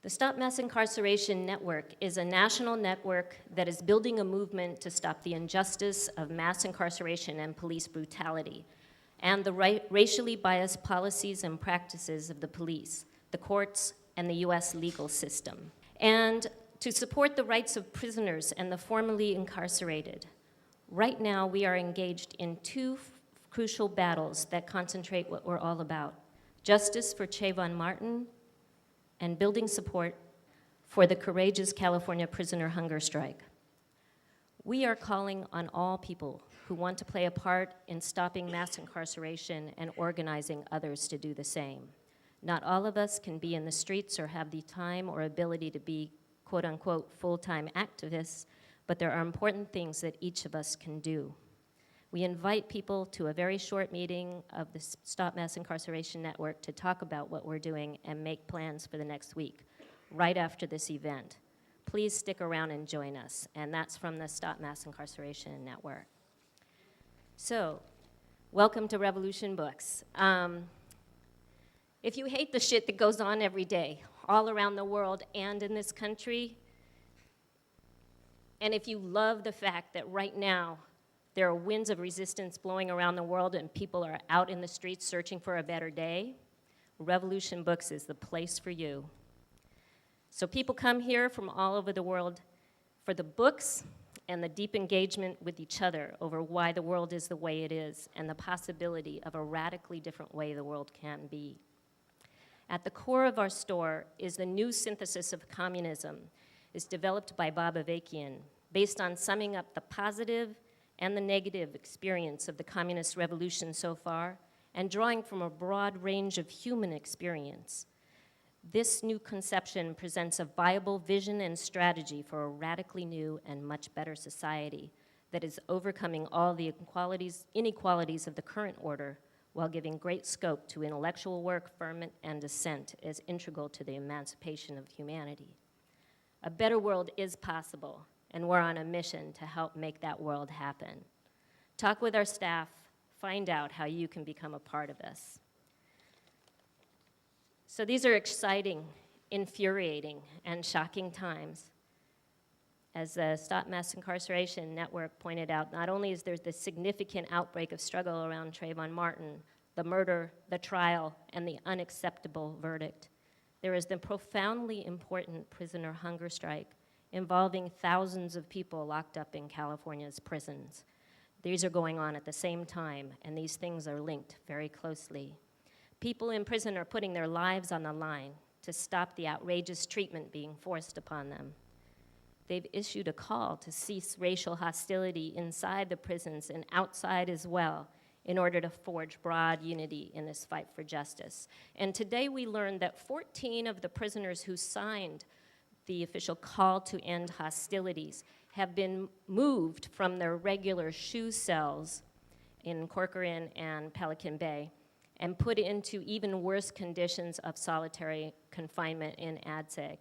The Stop Mass Incarceration Network is a national network that is building a movement to stop the injustice of mass incarceration and police brutality, and the racially biased policies and practices of the police, the courts, and the U.S. legal system. And to support the rights of prisoners and the formerly incarcerated. Right now, we are engaged in two crucial battles that concentrate what we're all about: justice for Trayvon Martin and building support for the courageous California prisoner hunger strike. We are calling on all people who want to play a part in stopping mass incarceration and organizing others to do the same. Not all of us can be in the streets or have the time or ability to be quote-unquote full-time activists, but there are important things that each of us can do. We invite people to a very short meeting of the Stop Mass Incarceration Network to talk about what we're doing and make plans for the next week, right after this event. Please stick around and join us, and that's from the Stop Mass Incarceration Network. So, welcome to Revolution Books. If you hate the shit that goes on every day, all around the world and in this country, and if you love the fact that right now there are winds of resistance blowing around the world and people are out in the streets searching for a better day, Revolution Books is the place for you. So people come here from all over the world for the books and the deep engagement with each other over why the world is the way it is and the possibility of a radically different way the world can be. At the core of our store is the new synthesis of communism. It's developed by Bob Avakian, based on summing up the positive and the negative experience of the communist revolution so far, and drawing from a broad range of human experience. This new conception presents a viable vision and strategy for a radically new and much better society that is overcoming all the inequalities of the current order while giving great scope to intellectual work, ferment, and dissent as integral to the emancipation of humanity. A better world is possible, and we're on a mission to help make that world happen. Talk with our staff, find out how you can become a part of this. So these are exciting, infuriating, and shocking times. As the Stop Mass Incarceration Network pointed out, not only is there this significant outbreak of struggle around Trayvon Martin, the murder, the trial, and the unacceptable verdict, there is the profoundly important prisoner hunger strike involving thousands of people locked up in California's prisons. These are going on at the same time, and these things are linked very closely. People in prison are putting their lives on the line to stop the outrageous treatment being forced upon them. They've issued a call to cease racial hostility inside the prisons and outside as well, in order to forge broad unity in this fight for justice. And today we learned that 14 of the prisoners who signed the official call to end hostilities have been moved from their regular SHU cells in Corcoran and Pelican Bay and put into even worse conditions of solitary confinement in ADSEG.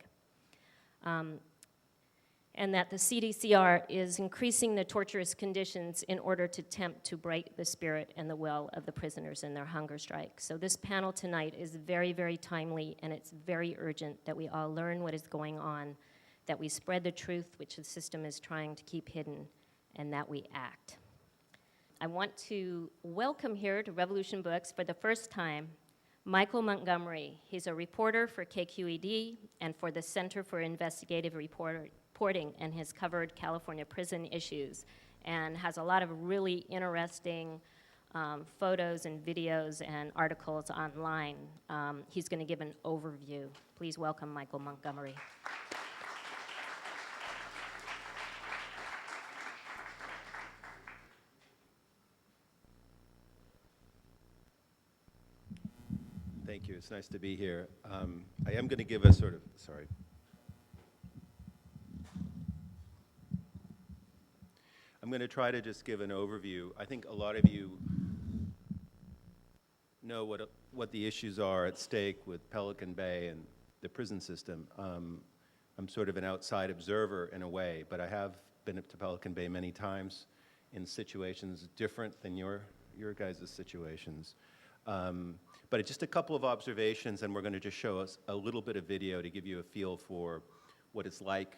And that the CDCR is increasing the torturous conditions in order to attempt to break the spirit and the will of the prisoners in their hunger strike. So this panel tonight is very, very timely, and it's very urgent that we all learn what is going on, that we spread the truth which the system is trying to keep hidden, and that we act. I want to welcome here to Revolution Books for the first time Michael Montgomery. He's a reporter for KQED and for the Center for Investigative Reporting, and has covered California prison issues and has a lot of really interesting photos and videos and articles online. He's going to give an overview. Please welcome Michael Montgomery. Thank you. It's nice to be here. I am going to give a sort of, sorry. I'm going to try to just give an overview. I think a lot of you know what the issues are at stake with Pelican Bay and the prison system. I'm sort of an outside observer in a way, but I have been up to Pelican Bay many times in situations different than your guys' situations. But just a couple of observations, and we're going to just show us a little bit of video to give you a feel for what it's like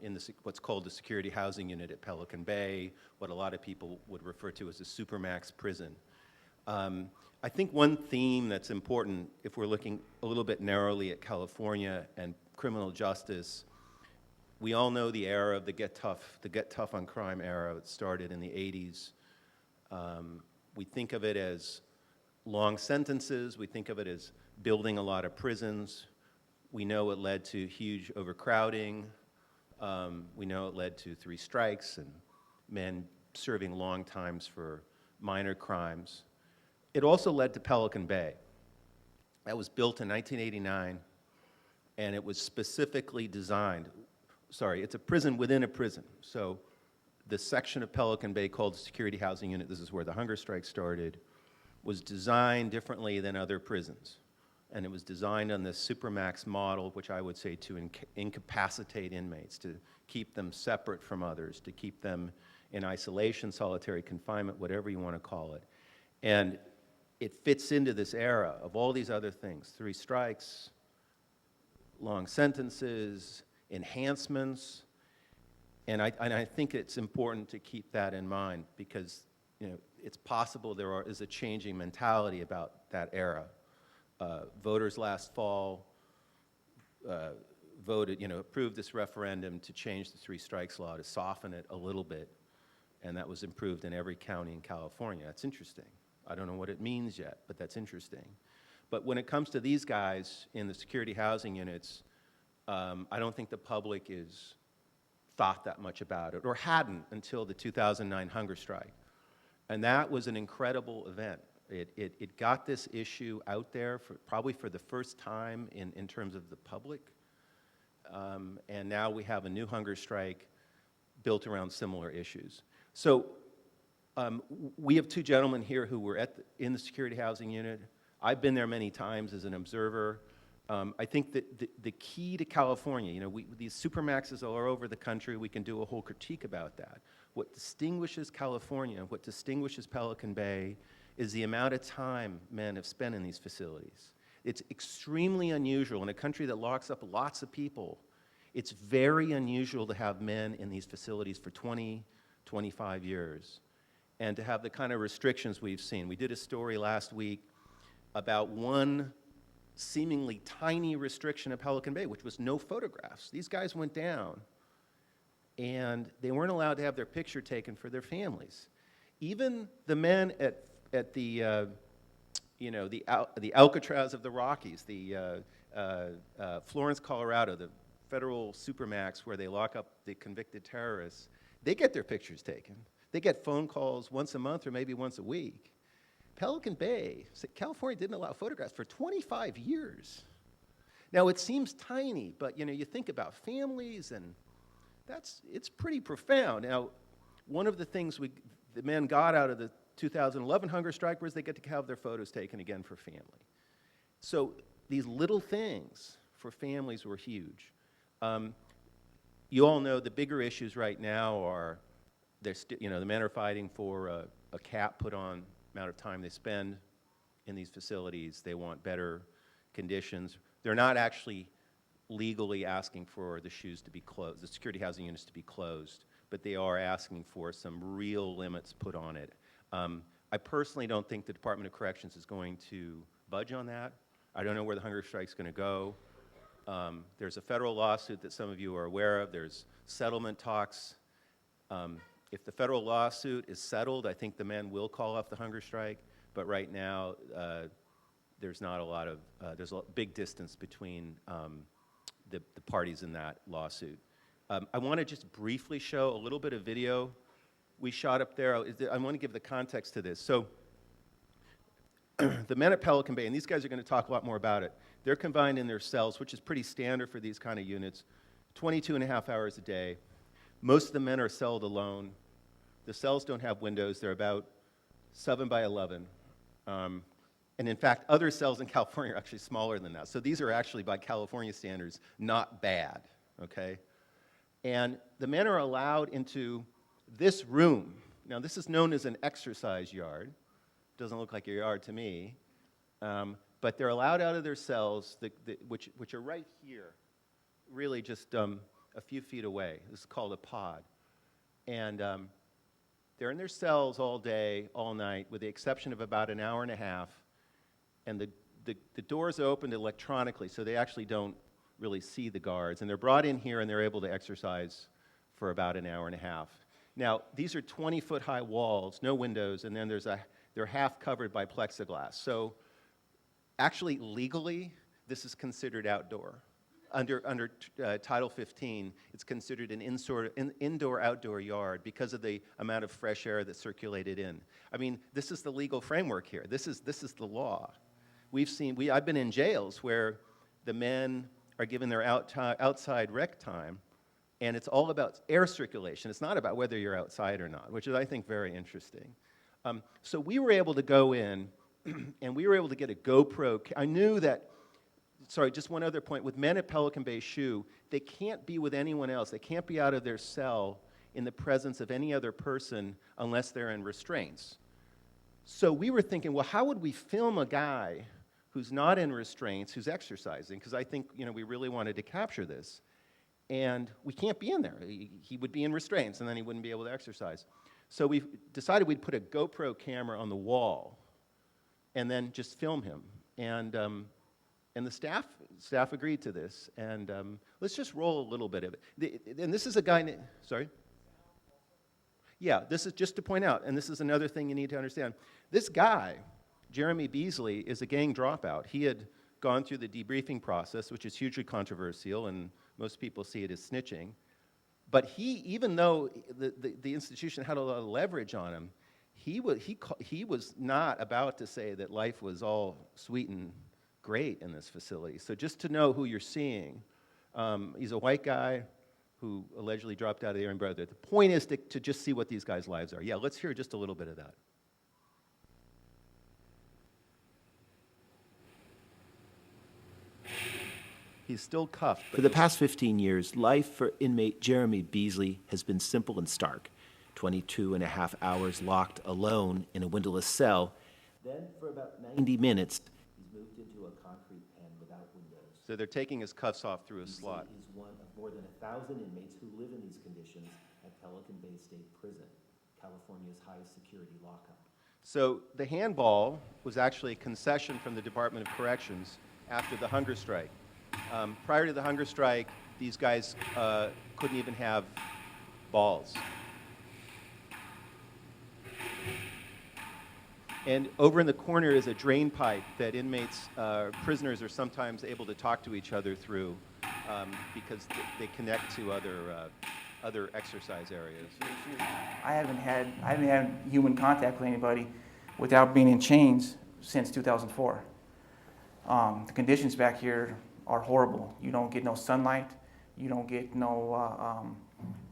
in what's called the security housing unit at Pelican Bay, what a lot of people would refer to as a supermax prison. I think one theme that's important, if we're looking a little bit narrowly at California and criminal justice, we all know the era of the get tough on crime era. It started in the 80s. We think of it as long sentences. We think of it as building a lot of prisons. We know it led to huge overcrowding. We know it led to 3 strikes and men serving long times for minor crimes. It also led to Pelican Bay. That was built in 1989, and it was specifically designed. Sorry, it's a prison within a prison. So the section of Pelican Bay called the Security Housing Unit, this is where the hunger strike started, was designed differently than other prisons. And it was designed on this supermax model, which I would say to incapacitate inmates, to keep them separate from others, to keep them in isolation, solitary confinement, whatever you want to call it. And it fits into this era of all these other things: 3 strikes, long sentences, enhancements. And I think it's important to keep that in mind because, you know, it's possible there is a changing mentality about that era. Voters last fall approved this referendum to change the 3 strikes law, to soften it a little bit, and that was improved in every county in California. That's interesting. I don't know what it means yet, but that's interesting. But when it comes to these guys in the security housing units, I don't think the public is thought that much about it, or hadn't until the 2009 hunger strike. And that was an incredible event. It got this issue out there probably for the first time in terms of the public. And now we have a new hunger strike built around similar issues. So we have 2 gentlemen here who were in the security housing unit. I've been there many times as an observer. I think that the key to California, you know, these supermaxes are over the country. We can do a whole critique about that. What distinguishes California, what distinguishes Pelican Bay, is the amount of time men have spent in these facilities. It's extremely unusual in a country that locks up lots of people. It's very unusual to have men in these facilities for 20, 25 years, and to have the kind of restrictions we've seen. We did a story last week about one seemingly tiny restriction at Pelican Bay, which was no photographs. These guys went down, and they weren't allowed to have their picture taken for their families. Even the men at the Alcatraz of the Rockies, the Florence, Colorado, the federal supermax where they lock up the convicted terrorists, they get their pictures taken. They get phone calls once a month or maybe once a week. Pelican Bay, California didn't allow photographs for 25 years. Now it seems tiny, but you think about families, and it's pretty profound. Now, one of the things the men got out of the 2011 hunger strike was they get to have their photos taken again for family. So these little things for families were huge. You all know the bigger issues right now are, the men are fighting for a cap put on amount of time they spend in these facilities. They want better conditions. They're not actually legally asking for the SHUs to be closed, the security housing units to be closed, but they are asking for some real limits put on it. I personally don't think the Department of Corrections is going to budge on that. I don't know where the hunger strike's going to go. There's a federal lawsuit that some of you are aware of. There's settlement talks. If the federal lawsuit is settled, I think the men will call off the hunger strike. But right now, there's not a lot of, there's a big distance between the parties in that lawsuit. I want to just briefly show a little bit of video we shot up there. I want to give the context to this. So the men at Pelican Bay, and these guys are going to talk a lot more about it, they're confined in their cells, which is pretty standard for these kind of units, 22 and a half hours a day. Most of the men are celled alone. The cells don't have windows. They're about 7 by 11. And in fact, other cells in California are actually smaller than that. So these are actually, by California standards, not bad, okay? And the men are allowed into this room. Now, this is known as an exercise yard. Doesn't look like a yard to me. But they're allowed out of their cells, which are right here, really just a few feet away. This is called a pod. And they're in their cells all day, all night, with the exception of about an hour and a half. And the doors opened electronically, so they actually don't really see the guards. And they're brought in here, and they're able to exercise for about an hour and a half. Now, these are 20-foot-high walls, no windows, and then they're half covered by plexiglass. So actually, legally, this is considered outdoor. Under Title 15, it's considered an indoor-outdoor yard because of the amount of fresh air that's circulated in. I mean, this is the legal framework here. This is the law. I've been in jails where the men are given their outside rec time, and it's all about air circulation. It's not about whether you're outside or not, which is, I think, very interesting. So we were able to go in, and we were able to get a GoPro. I knew that. Sorry, just one other point. With men at Pelican Bay SHU, they can't be with anyone else. They can't be out of their cell in the presence of any other person unless they're in restraints. So we were thinking, well, how would we film a guy who's not in restraints, who's exercising? Because I think, we really wanted to capture this. And we can't be in there. He would be in restraints, and then he wouldn't be able to exercise. So we decided we'd put a GoPro camera on the wall and then just film him. And the staff agreed to this, and let's just roll a little bit of it. And this is a guy, sorry? Yeah, this is just to point out, and this is another thing you need to understand. This guy, Jeremy Beasley, is a gang dropout. He had gone through the debriefing process, which is hugely controversial, and most people see it as snitching. But even though the institution had a lot of leverage on him, he was not about to say that life was all sweet and great in this facility. So just to know who you're seeing, he's a white guy who allegedly dropped out of the Army Brotherhood. The point is to just see what these guys' lives are. Yeah, let's hear just a little bit of that. He's still cuffed. For the past 15 years, life for inmate Jeremy Beasley has been simple and stark. 22 and a half hours locked alone in a windowless cell. Then, for about 90 minutes, he's moved into a concrete pen without windows. So they're taking his cuffs off through a slot. He's one of more than 1,000 inmates who live in these conditions at Pelican Bay State Prison, California's highest security lockup. So the handball was actually a concession from the Department of Corrections after the hunger strike. Prior to the hunger strike, these guys couldn't even have balls. And over in the corner is a drain pipe that inmates, prisoners are sometimes able to talk to each other through because they connect to other exercise areas. I haven't had human contact with anybody without being in chains since 2004. The conditions back here are horrible. You don't get no sunlight. You don't get no.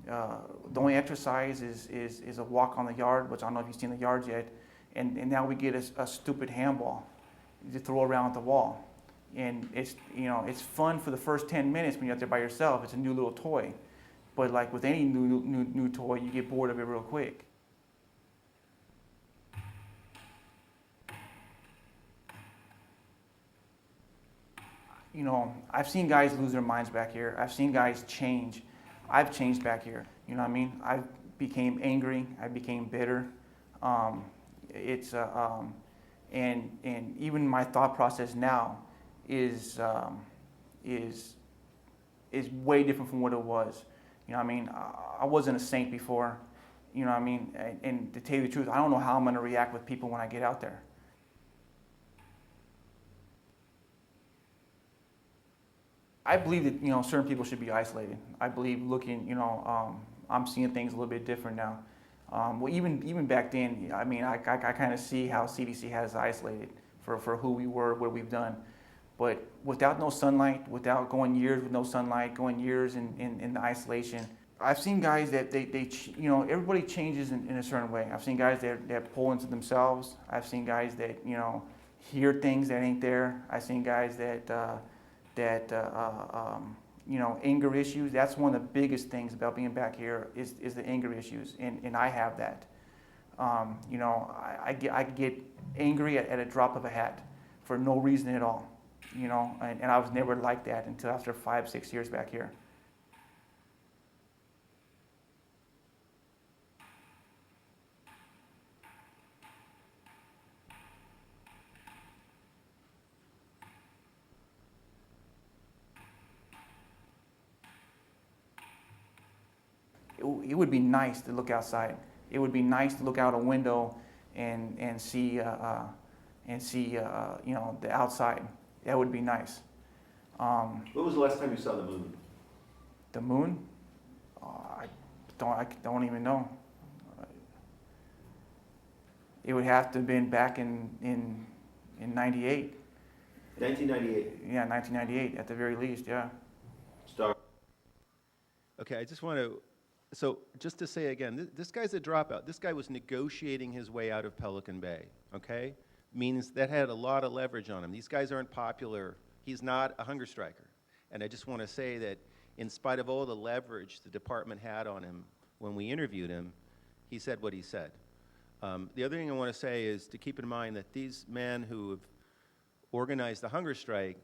The only exercise is a walk on the yard, which I don't know if you've seen the yards yet. And now we get a stupid handball to throw around the wall. And it's fun for the first 10 minutes when you're out there by yourself. It's a new little toy. But like with any new toy, you get bored of it real quick. I've seen guys lose their minds back here. I've seen guys change. I've changed back here. You know what I mean? I became angry. I became bitter. And even my thought process now is way different from what it was. You know what I mean? I wasn't a saint before. You know what I mean? And to tell you the truth, I don't know how I'm going to react with people when I get out there. I believe that certain people should be isolated. I believe I'm seeing things a little bit different now. Well, even back then, I mean, I kind of see how CDC has isolated for who we were, what we've done. But without no sunlight, without going years with no sunlight, going years in the isolation, I've seen guys that everybody changes in a certain way. I've seen guys that pull into themselves. I've seen guys that hear things that ain't there. I've seen guys that anger issues. That's one of the biggest things about being back here is the anger issues, and I have that. I get angry at a drop of a hat. for no reason at all, you know, and I was never like that until after 5-6 years back here. It would be nice to look outside. It would be nice to look out a window and see you know, the outside. That would be nice. When was the last time you saw the moon? The moon? I don't even know. It would have to have been back in 98. 1998. Yeah, 1998 at the very least, yeah. Star. Okay, I just want to, so just to say again, this guy's a dropout. This guy was negotiating his way out of Pelican Bay, okay? Means that had a lot of leverage on him. These guys aren't popular. He's not a hunger striker. And I just want to say that in spite of all the leverage the department had on him when we interviewed him, he said what he said. The other thing I want to say is to keep in mind that these men who have organized the hunger strike,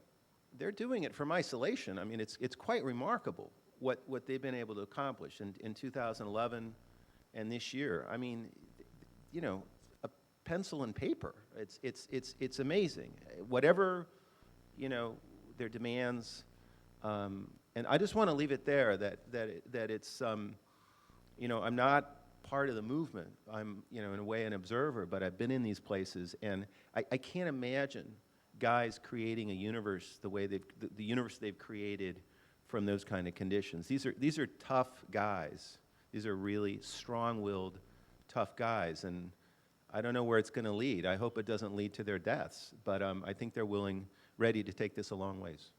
they're doing it from isolation. I mean, it's quite remarkable what they've been able to accomplish in 2011 and this year. I mean, you know, a pencil and paper. It's amazing. Whatever, you know, their demands, and I just want to leave it there that it's, you know, I'm not part of the movement. I'm, you know, in a way an observer, but I've been in these places, and I can't imagine guys creating a universe the way the universe they've created from those kind of conditions. These are tough guys. These are really strong-willed, tough guys, and I don't know where it's going to lead. I hope it doesn't lead to their deaths, but I think they're ready to take this a long ways.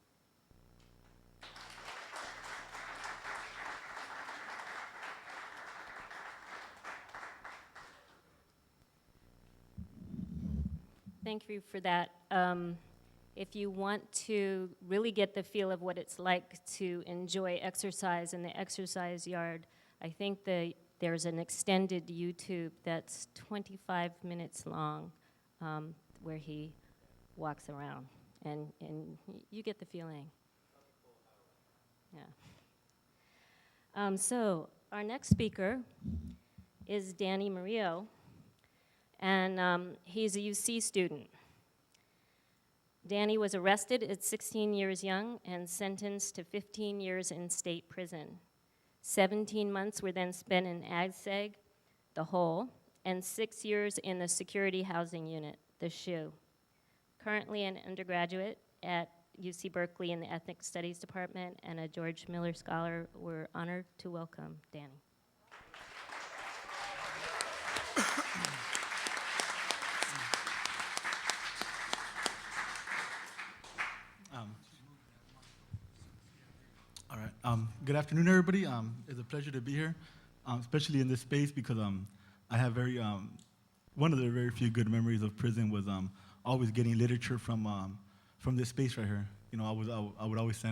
Thank you for that. If you want to really get the feel of what it's like to enjoy exercise in the exercise yard, I think there's an extended YouTube that's 25 minutes long where he walks around, and you get the feeling. Yeah. So our next speaker is Danny Murillo, and he's a UC student. Danny was arrested at 16 years young and sentenced to 15 years in state prison. 17 months were then spent in AgSeg, the Hole, and 6 years in the Security Housing Unit, the SHU. Currently an undergraduate at UC Berkeley in the Ethnic Studies Department and a George Miller Scholar, we're honored to welcome Danny. All right. Good afternoon, everybody. It's a pleasure to be here, especially in this space because I have one of the very few good memories of prison was always getting literature from this space right here. You know, I would always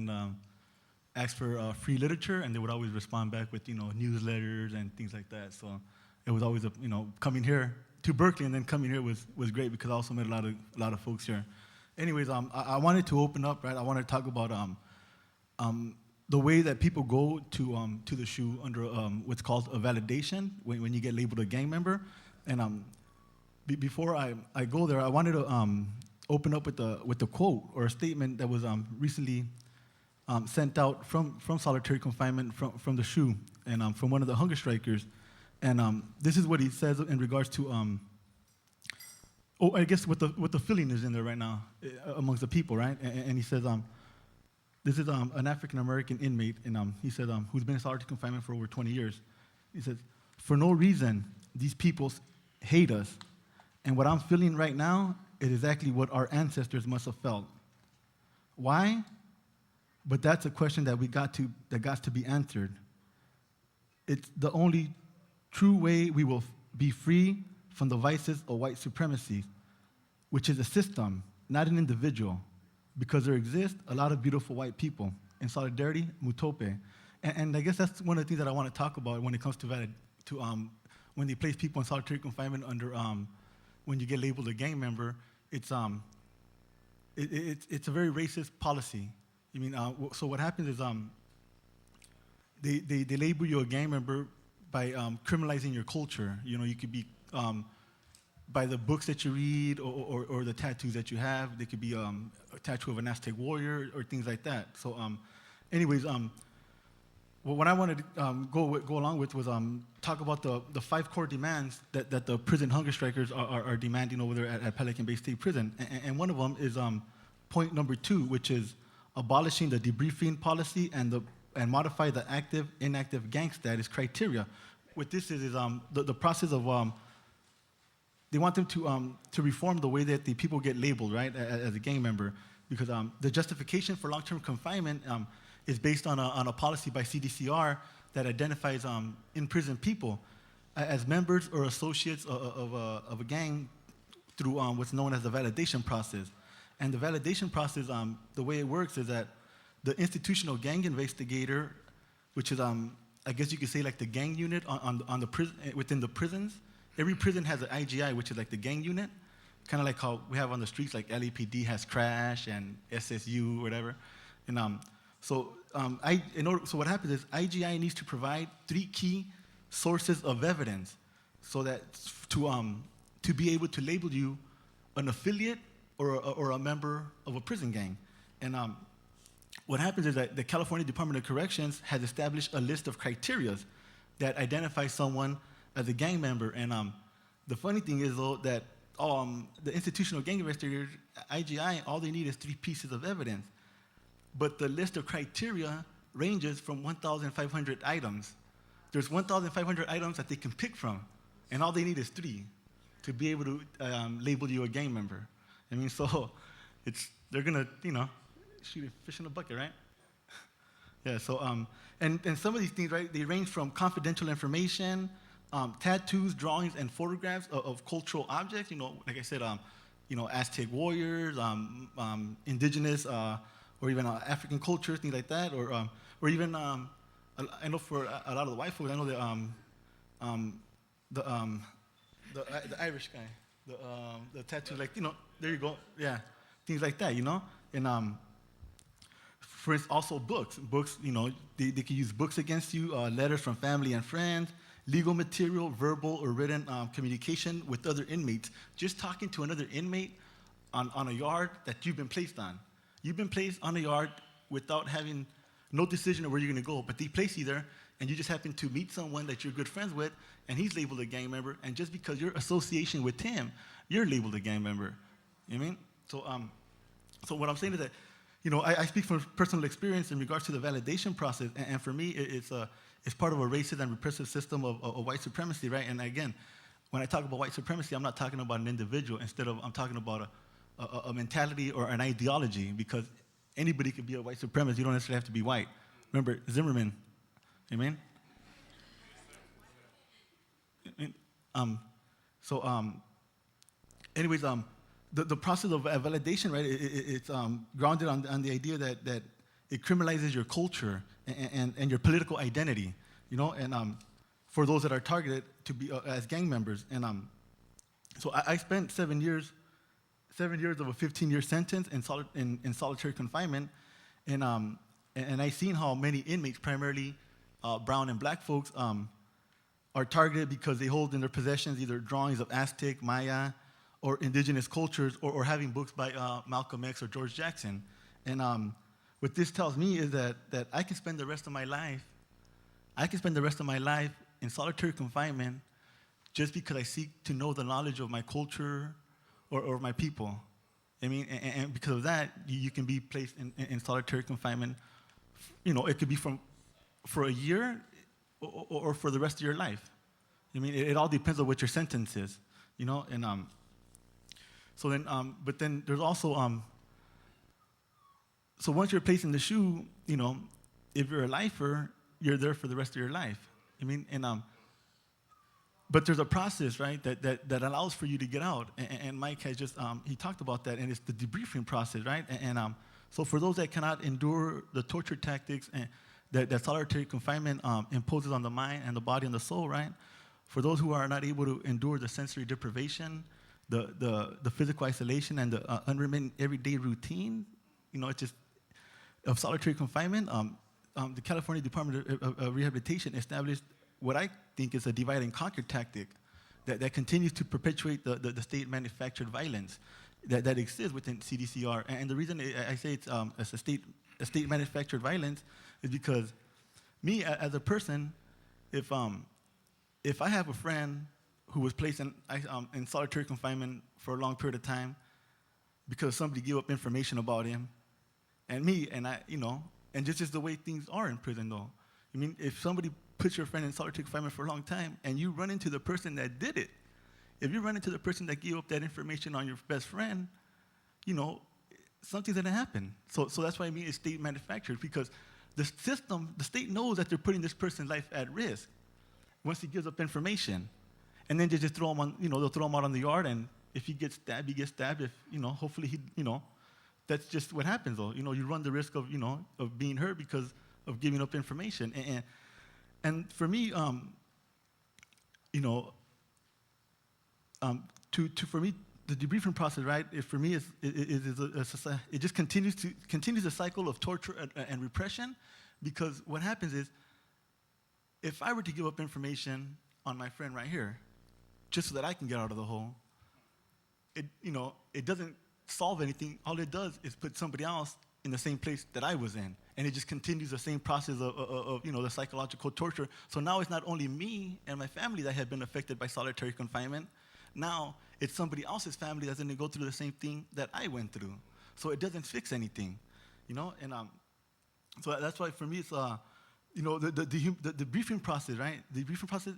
ask for free literature, and they would always respond back with, you know, newsletters and things like that. So it was always you know, coming here to Berkeley and then coming here was great because I also met a lot of folks here. Anyways, I wanted to open up, right? I wanted to talk about the way that people go to the SHU under what's called a validation when you get labeled a gang member. And before I go there, I wanted to open up with a quote or a statement that was recently sent out from solitary confinement from the SHU and from one of the hunger strikers. And this is what he says in regards to I guess what the feeling is in there right now amongst the people, right? And he says, this is an African-American inmate, and he said, who's been in solitary confinement for over 20 years. He says, for no reason, these people hate us, and what I'm feeling right now is exactly what our ancestors must have felt. Why? But that's a question that got to be answered. It's the only true way we will be free from the vices of white supremacy, which is a system, not an individual. Because there exist a lot of beautiful white people in solidarity, mutope. And I guess that's one of the things that I want to talk about when it comes to when they place people in solitary confinement under, when you get labeled a gang member, it's it's a very racist policy. I mean, so what happens is they label you a gang member by criminalizing your culture. You know, you could be by the books that you read or the tattoos that you have. They could be a tattoo of an Aztec warrior or things like that. So anyways, what I wanted to go along with was talk about the 5 core demands that the prison hunger strikers are demanding over there at Pelican Bay State Prison. And one of them is point number 2, which is abolishing the debriefing policy and modify the active-inactive gang status criteria. What this is the process of they want them to reform the way that the people get labeled, right, as a gang member, because the justification for long-term confinement is based on a policy by CDCR that identifies in-prison people as members or associates of a gang through what's known as the validation process. And the validation process, the way it works is that the institutional gang investigator, which is, I guess you could say like the gang unit on the prison, within the prisons. Every prison has an IGI, which is like the gang unit, kind of like how we have on the streets, like LAPD has Crash and SSU, whatever. And so what happens is IGI needs to provide 3 key sources of evidence, so that to be able to label you an affiliate or a member of a prison gang. And what happens is that the California Department of Corrections has established a list of criteria that identify someone as a gang member. And the funny thing is, though, that the institutional gang investigators, IGI, all they need is 3 pieces of evidence. But the list of criteria ranges from 1,500 items. There's 1,500 items that they can pick from, and all they need is 3 to be able to label you a gang member. I mean, so they're gonna, shoot a fish in a bucket, right? Yeah, so, and some of these things, right, they range from confidential information, tattoos, drawings, and photographs of cultural objects, like I said, Aztec warriors, indigenous, or even African cultures, things like that, or even, I know for a lot of the white folks, I know the Irish guy, the tattoo, like, there you go, yeah, things like that, and for instance, also books, they can use books against you, letters from family and friends, legal material, verbal or written communication with other inmates, just talking to another inmate on a yard that you've been placed on. You've been placed on a yard without having no decision of where you're gonna go, but they place you there, and you just happen to meet someone that you're good friends with, and he's labeled a gang member, and just because your association with him, you're labeled a gang member. You know what I mean? So what I'm saying is that, I speak from personal experience in regards to the validation process, and for me, it's part of a racist and repressive system of white supremacy, right? And again, when I talk about white supremacy, I'm not talking about an individual. Instead of, I'm talking about a mentality or an ideology, because anybody could be a white supremacist. You don't necessarily have to be white. Remember Zimmerman, amen? Anyways, the process of validation, right, it's grounded on the idea that it criminalizes your culture and your political identity, and for those that are targeted to be as gang members. And so I spent 7 years of a 15-year sentence in solitary confinement, and I seen how many inmates, primarily brown and black folks, are targeted because they hold in their possessions either drawings of Aztec, Maya, or indigenous cultures, or having books by Malcolm X or George Jackson. And what this tells me is that I can spend the rest of my life in solitary confinement just because I seek to know the knowledge of my culture or my people. I mean, and because of that, you can be placed in solitary confinement. It could be for a year or for the rest of your life. I mean, it all depends on what your sentence is, and so then, but then there's also, so once you're placed in the SHU, if you're a lifer, you're there for the rest of your life. I mean, and but there's a process, right, that allows for you to get out. And Mike has just, he talked about that, and it's the debriefing process, right? And so for those that cannot endure the torture tactics that solitary confinement imposes on the mind and the body and the soul, right? For those who are not able to endure the sensory deprivation, the physical isolation and the unremittent everyday routine, it's just of solitary confinement. The California Department of Rehabilitation established what I think is a divide and conquer tactic that continues to perpetuate the state-manufactured violence that exists within CDCR. And the reason I say it's a state-manufactured violence is because me, as a person, if I have a friend who was placed in solitary confinement for a long period of time because somebody gave up information about him, and me, and I, and just the way things are in prison, though. I mean, if somebody puts your friend in solitary confinement for a long time, and you run into the person that did it, if you run into the person that gave up that information on your best friend, something's gonna happen. So that's why I mean it's state manufactured, because the system, the state knows that they're putting this person's life at risk once he gives up information. And then they just throw him on, they'll throw him out on the yard, and if he gets stabbed, he gets stabbed. If, hopefully he, that's just what happens, though. You run the risk of, of being hurt because of giving up information. And for me, for me, the debriefing process, right? For me, it just continues the cycle of torture and repression, because what happens is, if I were to give up information on my friend right here, just so that I can get out of the hole, it doesn't solve anything. All it does is put somebody else in the same place that I was in, and it just continues the same process of the psychological torture. So now it's not only me and my family that have been affected by solitary confinement. Now it's somebody else's family that's going to go through the same thing that I went through. So it doesn't fix anything, and so that's why for me it's the briefing process, right? The briefing process,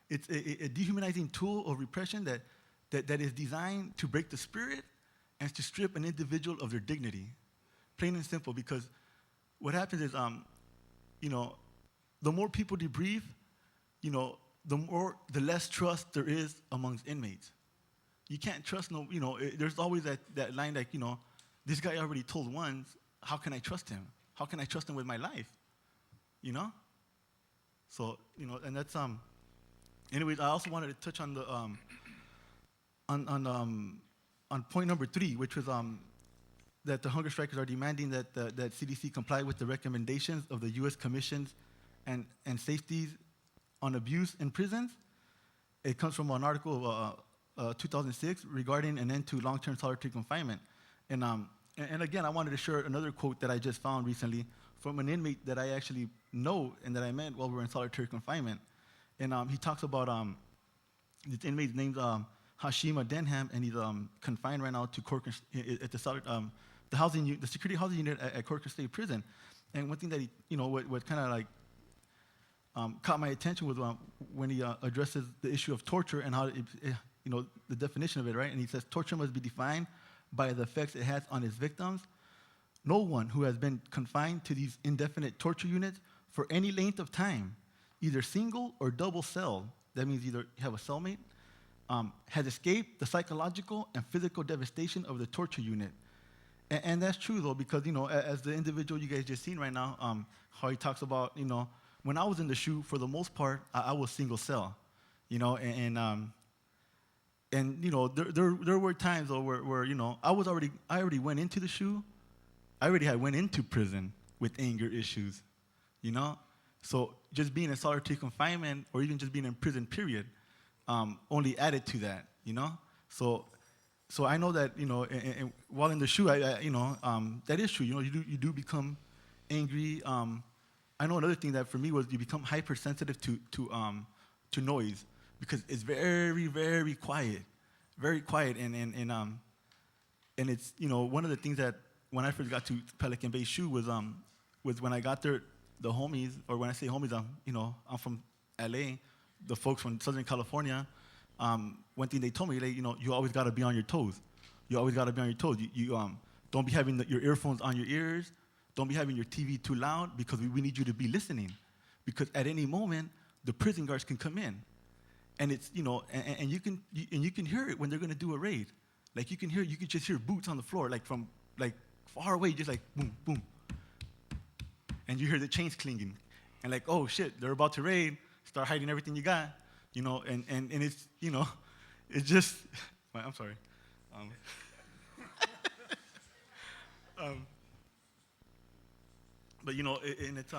it's a dehumanizing tool of repression that is designed to break the spirit and to strip an individual of their dignity, plain and simple. Because what happens is, the more people debrief, the less trust there is amongst inmates. You can't trust there's always that line like, this guy already told once, how can I trust him? How can I trust him with my life? So, and that's, anyways, I also wanted to touch on the, on point number 3, which was that the hunger strikers are demanding that CDC comply with the recommendations of the U.S. Commissions and Safeties on Abuse in Prisons. It comes from an article of 2006 regarding an end to long-term solitary confinement. And again, I wanted to share another quote that I just found recently from an inmate that I actually know and that I met while we were in solitary confinement. And he talks about this inmate's name's Hashima Denham, and he's confined right now to Corcoran at the security housing unit at Corcoran State Prison. And one thing that he, what kind of like caught my attention was when he addresses the issue of torture and how the definition of it, right? And he says torture must be defined by the effects it has on its victims. No one who has been confined to these indefinite torture units for any length of time, either single or double cell, that means either you have a cellmate, has escaped the psychological and physical devastation of the torture unit. And that's true, though, because, as the individual you guys just seen right now, how he talks about, when I was in the SHU, for the most part, I was single cell, and there were times, though, where I already went into the SHU, I already had went into prison with anger issues, So just being in solitary confinement or even just being in prison, period, only added to that, So I know that, and while in the SHU, that is true. You do become angry. I know another thing that for me was you become hypersensitive to noise, because it's very, very quiet, and it's one of the things that when I first got to Pelican Bay SHU was when I got there, the homies, or when I say homies, I'm from LA, the folks from Southern California. One thing they told me, you always got to be on your toes. You always got to be on your toes. You don't be having your earphones on your ears. Don't be having your TV too loud, because we need you to be listening. Because at any moment, the prison guards can come in, and it's and you can hear it when they're gonna do a raid. Like you can just hear boots on the floor, like from far away, just like boom, boom, and you hear the chains clinking, and like, oh shit, they're about to raid. Start hiding everything you got. And it's it's just, I'm sorry. But and it's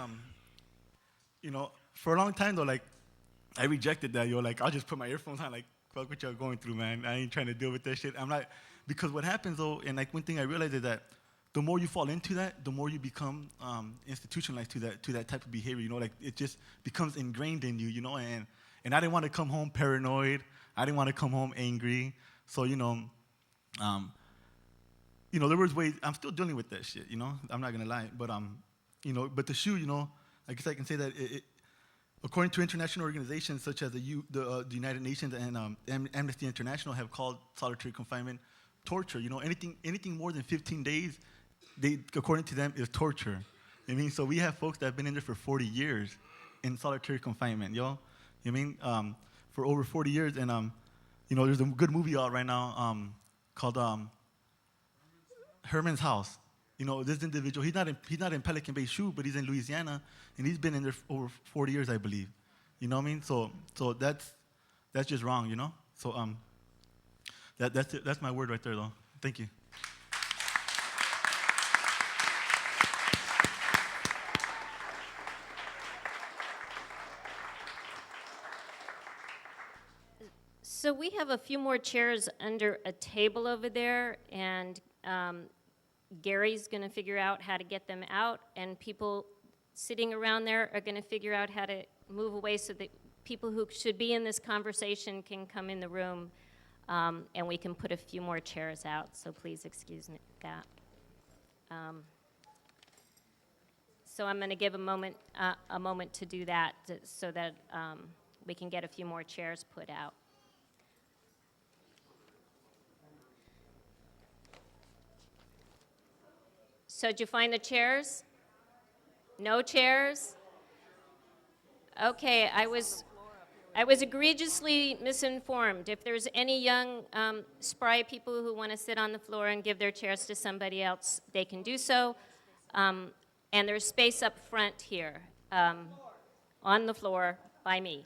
for a long time though, like I rejected that. Like I'll just put my earphones on, like fuck what y'all going through, man. I ain't trying to deal with that shit. I'm not, because what happens though, and like one thing I realized is that the more you fall into that, the more you become institutionalized to that type of behavior. Like it just becomes ingrained in you. And I didn't want to come home paranoid. I didn't want to come home angry. So there was ways. I'm still dealing with that shit. I'm not gonna lie. But but the SHU, I guess I can say that according to international organizations such as the United Nations and Amnesty International have called solitary confinement torture. Anything more than 15 days, according to them, is torture. So we have folks that have been in there for 40 years in solitary confinement, for over 40 years. And there's a good movie out right now called Herman's House. This individual, he's not in Pelican Bay SHU, but he's in Louisiana, and he's been in there for over 40 years, I believe. You know what I mean? So that's just wrong, So that's it. That's my word right there, though. Thank you. So we have a few more chairs under a table over there, and Gary's going to figure out how to get them out, and people sitting around there are going to figure out how to move away so that people who should be in this conversation can come in the room, and we can put a few more chairs out, so please excuse me that. So I'm going to give a moment to do that so that we can get a few more chairs put out. So did you find the chairs? No chairs? Okay, I was egregiously misinformed. If there's any young, spry people who want to sit on the floor and give their chairs to somebody else, they can do so. And there's space up front here, on the floor by me.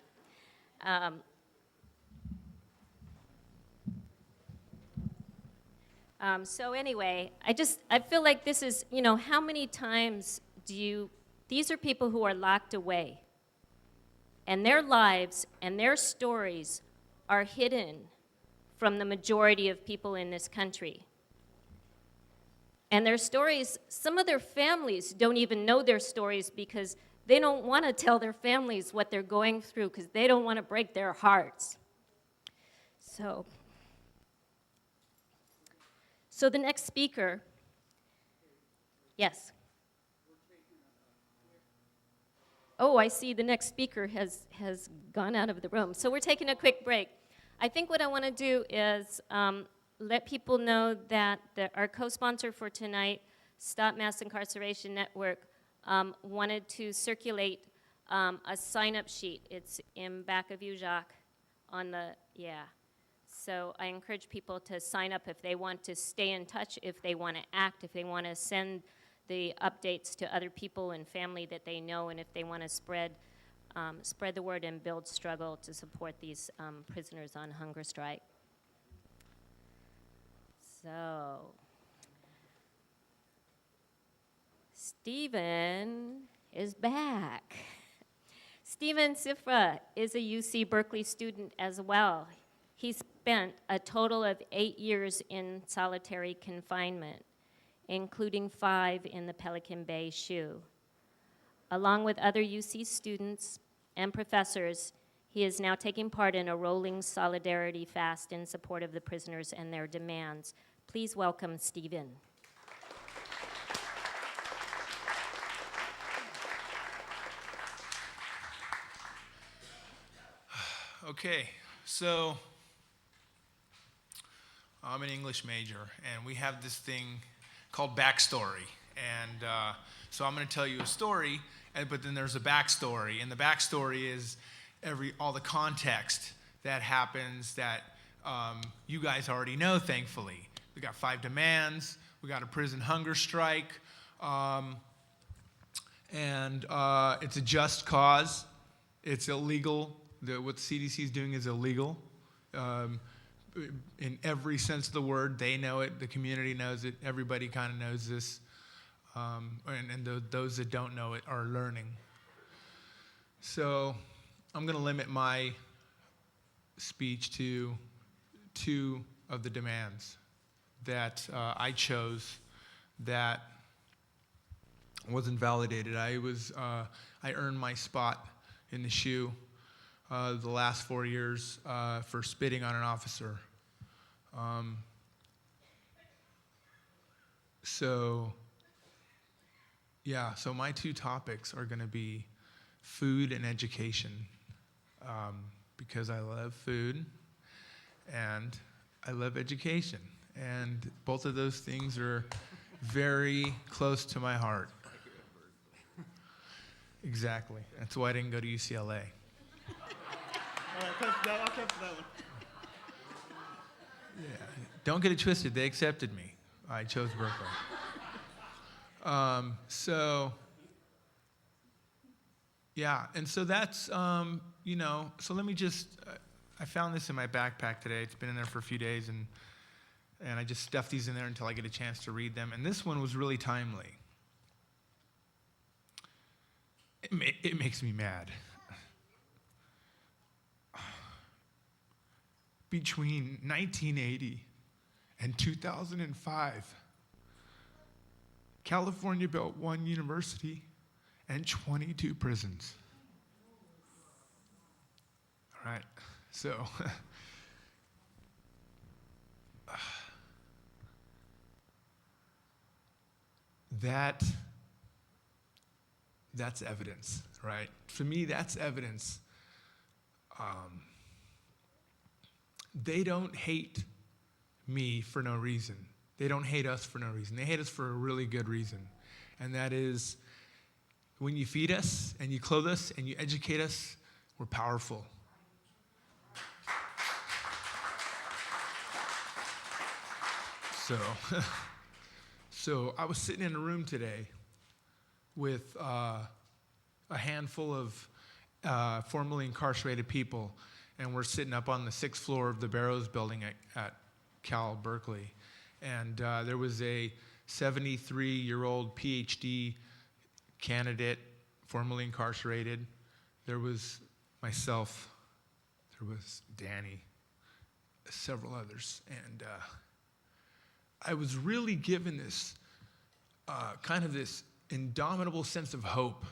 So anyway, I feel like this is, how many times these are people who are locked away, and their lives and their stories are hidden from the majority of people in this country. And their stories, some of their families don't even know their stories because they don't want to tell their families what they're going through because they don't want to break their hearts. So the next speaker, yes. Oh, I see the next speaker has gone out of the room. So we're taking a quick break. I think what I want to do is let people know that our co-sponsor for tonight, Stop Mass Incarceration Network, wanted to circulate a sign-up sheet. It's in back of you, Jacques, So I encourage people to sign up if they want to stay in touch, if they want to act, if they want to send the updates to other people and family that they know, and if they want to spread the word and build struggle to support these prisoners on hunger strike. So, Stephen is back. Stephen Czifra is a UC Berkeley student as well. He spent a total of 8 years in solitary confinement, including 5 in the Pelican Bay SHU. Along with other UC students and professors, he is now taking part in a rolling solidarity fast in support of the prisoners and their demands. Please welcome Stephen. Okay, so I'm an English major, and we have this thing called backstory. And so I'm going to tell you a story, but then there's a backstory. And the backstory is all the context that happens that you guys already know, thankfully. We got 5 demands. We got a prison hunger strike. And it's a just cause. It's illegal. What the CDC is doing is illegal. in every sense of the word. They know it, the community knows it, everybody kind of knows this. Those that don't know it are learning. So I'm going to limit my speech to 2 of the demands that I chose that wasn't validated. I earned my spot in the SHU the last 4 years for spitting on an officer. So my 2 topics are going to be food and education, because I love food and I love education, and both of those things are very close to my heart. Exactly. That's why I didn't go to UCLA. All right, I'll touch that one. Yeah. Don't get it twisted. They accepted me. I chose Berkeley. And so that's, so let me just, I found this in my backpack today. It's been in there for a few days, and I just stuffed these in there until I get a chance to read them. And this one was really timely. It makes me mad. Between 1980 and 2005, California built 1 university and 22 prisons. All right, so that's evidence, right? For me, that's evidence. They don't hate me for no reason. They don't hate us for no reason. They hate us for a really good reason. And that is, when you feed us and you clothe us and you educate us, we're powerful. So I was sitting in a room today with a handful of formerly incarcerated people, and we're sitting up on the 6th floor of the Barrows building at Cal Berkeley. And there was a 73-year-old PhD candidate, formerly incarcerated. There was myself. There was Danny, several others. And I was really given this kind of this indomitable sense of hope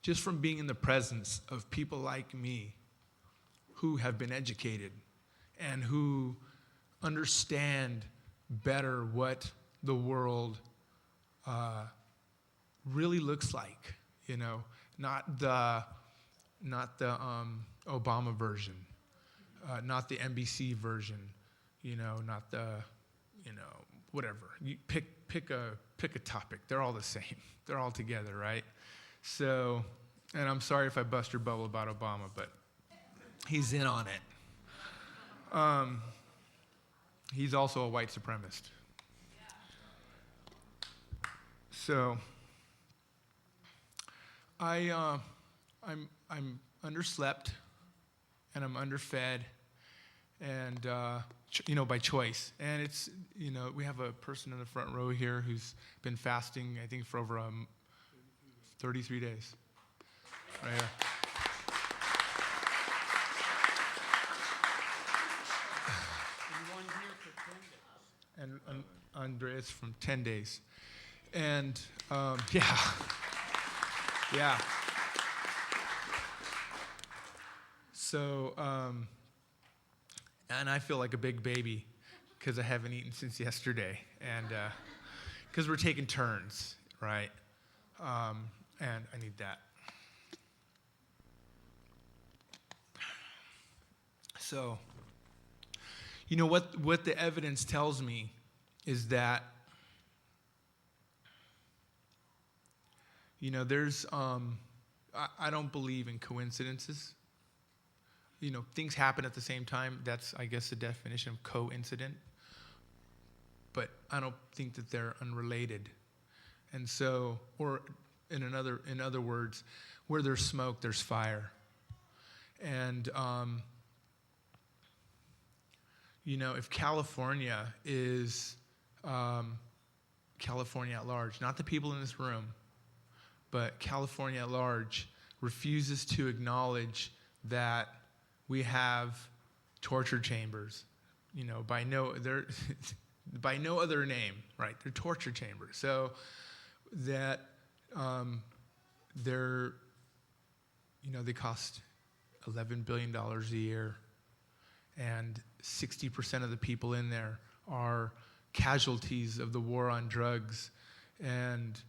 just from being in the presence of people like me who have been educated and who understand better what the world really looks like, not the Obama version, not the NBC version, not the, whatever. You pick a topic. They're all the same. They're all together, right? So, and I'm sorry if I bust your bubble about Obama, but he's in on it. He's also a white supremacist. So, I'm underslept, and I'm underfed, and by choice. And it's we have a person in the front row here who's been fasting, I think, for over 33 days. Right here. And Andreas from 10 days. And yeah. So, and I feel like a big baby because I haven't eaten since yesterday. And because we're taking turns, right? And I need that. So, what the evidence tells me is that, there's, I don't believe in coincidences. Things happen at the same time. That's, I guess, the definition of coincident. But I don't think that they're unrelated. And so, or in other words, where there's smoke, there's if California is California at large, not the people in this room, but California at large refuses to acknowledge that we have torture chambers, by no other name, right? They're torture chambers. So that they cost $11 billion a year, and 60% of the people in there are casualties of the war on drugs. And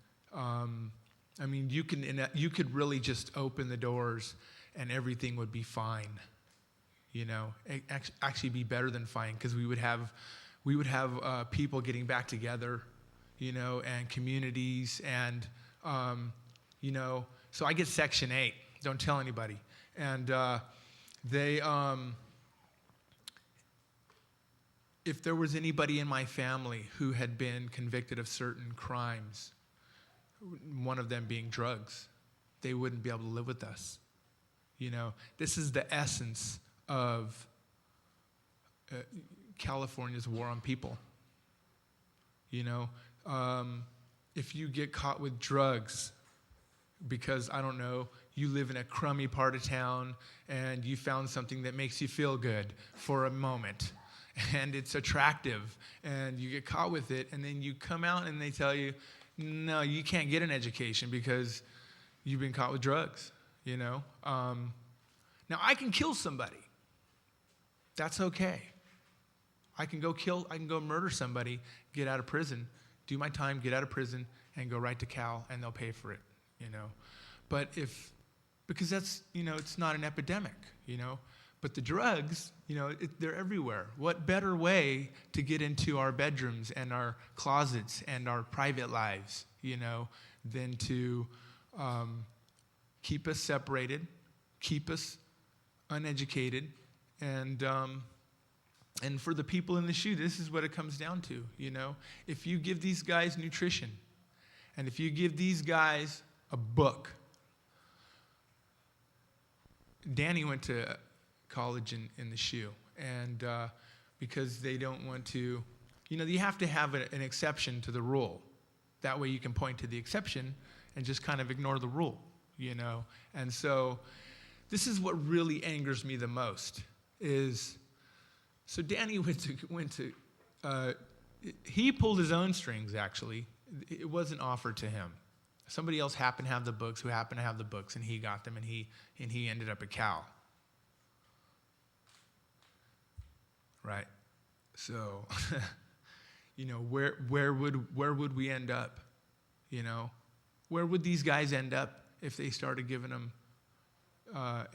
you could really just open the doors and everything would be fine. Actually be better than fine, because we would have people getting back together, and communities, and so I get Section 8. Don't tell anybody. And if there was anybody in my family who had been convicted of certain crimes, one of them being drugs, they wouldn't be able to live with us. This is the essence of California's war on people. If you get caught with drugs because, I don't know, you live in a crummy part of town and you found something that makes you feel good for a moment and it's attractive and you get caught with it, and then you come out and they tell you, no, you can't get an education because you've been caught with drugs, Now, I can kill somebody. That's okay. I can go murder somebody, get out of prison, do my time, get out of prison, and go right to Cal, and they'll pay for it, But because that's, it's not an epidemic, But the drugs, they're everywhere. What better way to get into our bedrooms and our closets and our private lives, than to keep us separated, keep us uneducated, and for the people in the SHU, this is what it comes down to, If you give these guys nutrition, and if you give these guys a book. Danny went to college in the SHU, and because they don't want to, you have to have an exception to the rule. That way you can point to the exception and just kind of ignore the rule, And so this is what really angers me the most is, so Danny went to he pulled his own strings, actually. It wasn't offered to him. Somebody else happened to have the books, and he got them, and he ended up at Cal. Right? So, where would we end up? Where would these guys end up if they started giving them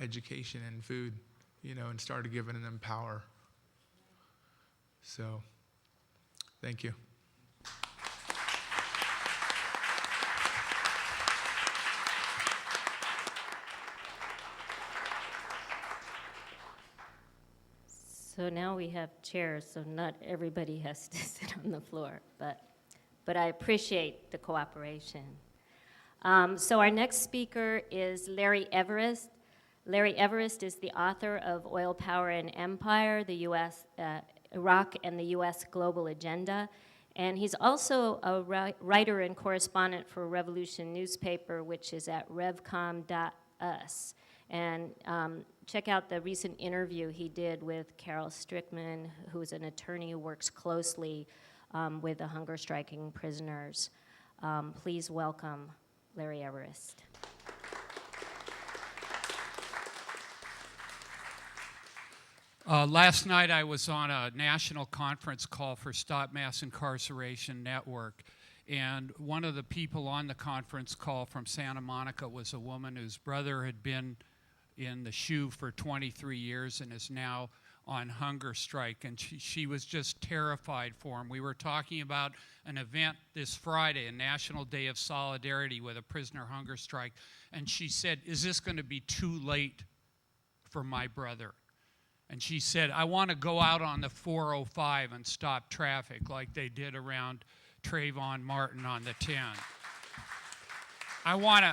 education and food, and started giving them power? So, thank you. So now we have chairs, so not everybody has to sit on the floor, but I appreciate the cooperation. So our next speaker is Larry Everest. Larry Everest is the author of Oil, Power, and Empire, the U.S., Iraq and the U.S. Global Agenda. And he's also a writer and correspondent for Revolution newspaper, which is at revcom.us. And check out the recent interview he did with Carol Strickman, who's an attorney who works closely with the hunger striking prisoners. Please welcome Larry Everest. Last night I was on a national conference call for Stop Mass Incarceration Network, and one of the people on the conference call from Santa Monica was a woman whose brother had been in the SHU for 23 years and is now on hunger strike, and she was just terrified for him. We were talking about an event this Friday, a National Day of Solidarity with a prisoner hunger strike, and she said, "Is this going to be too late for my brother?" And she said, "I want to go out on the 405 and stop traffic like they did around Trayvon Martin on the 10. I want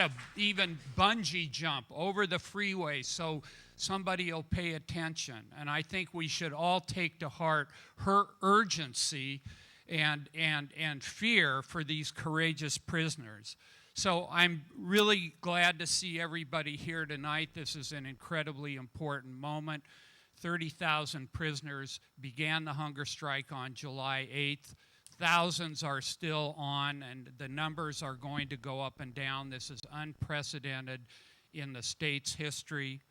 to even bungee jump over the freeway so somebody will pay attention. And I think we should all take to heart her urgency and fear for these courageous prisoners. So I'm really glad to see everybody here tonight. This is an incredibly important moment. 30,000 prisoners began the hunger strike on July 8th. Thousands are still on, and the numbers are going to go up and down. This is unprecedented in the state's history.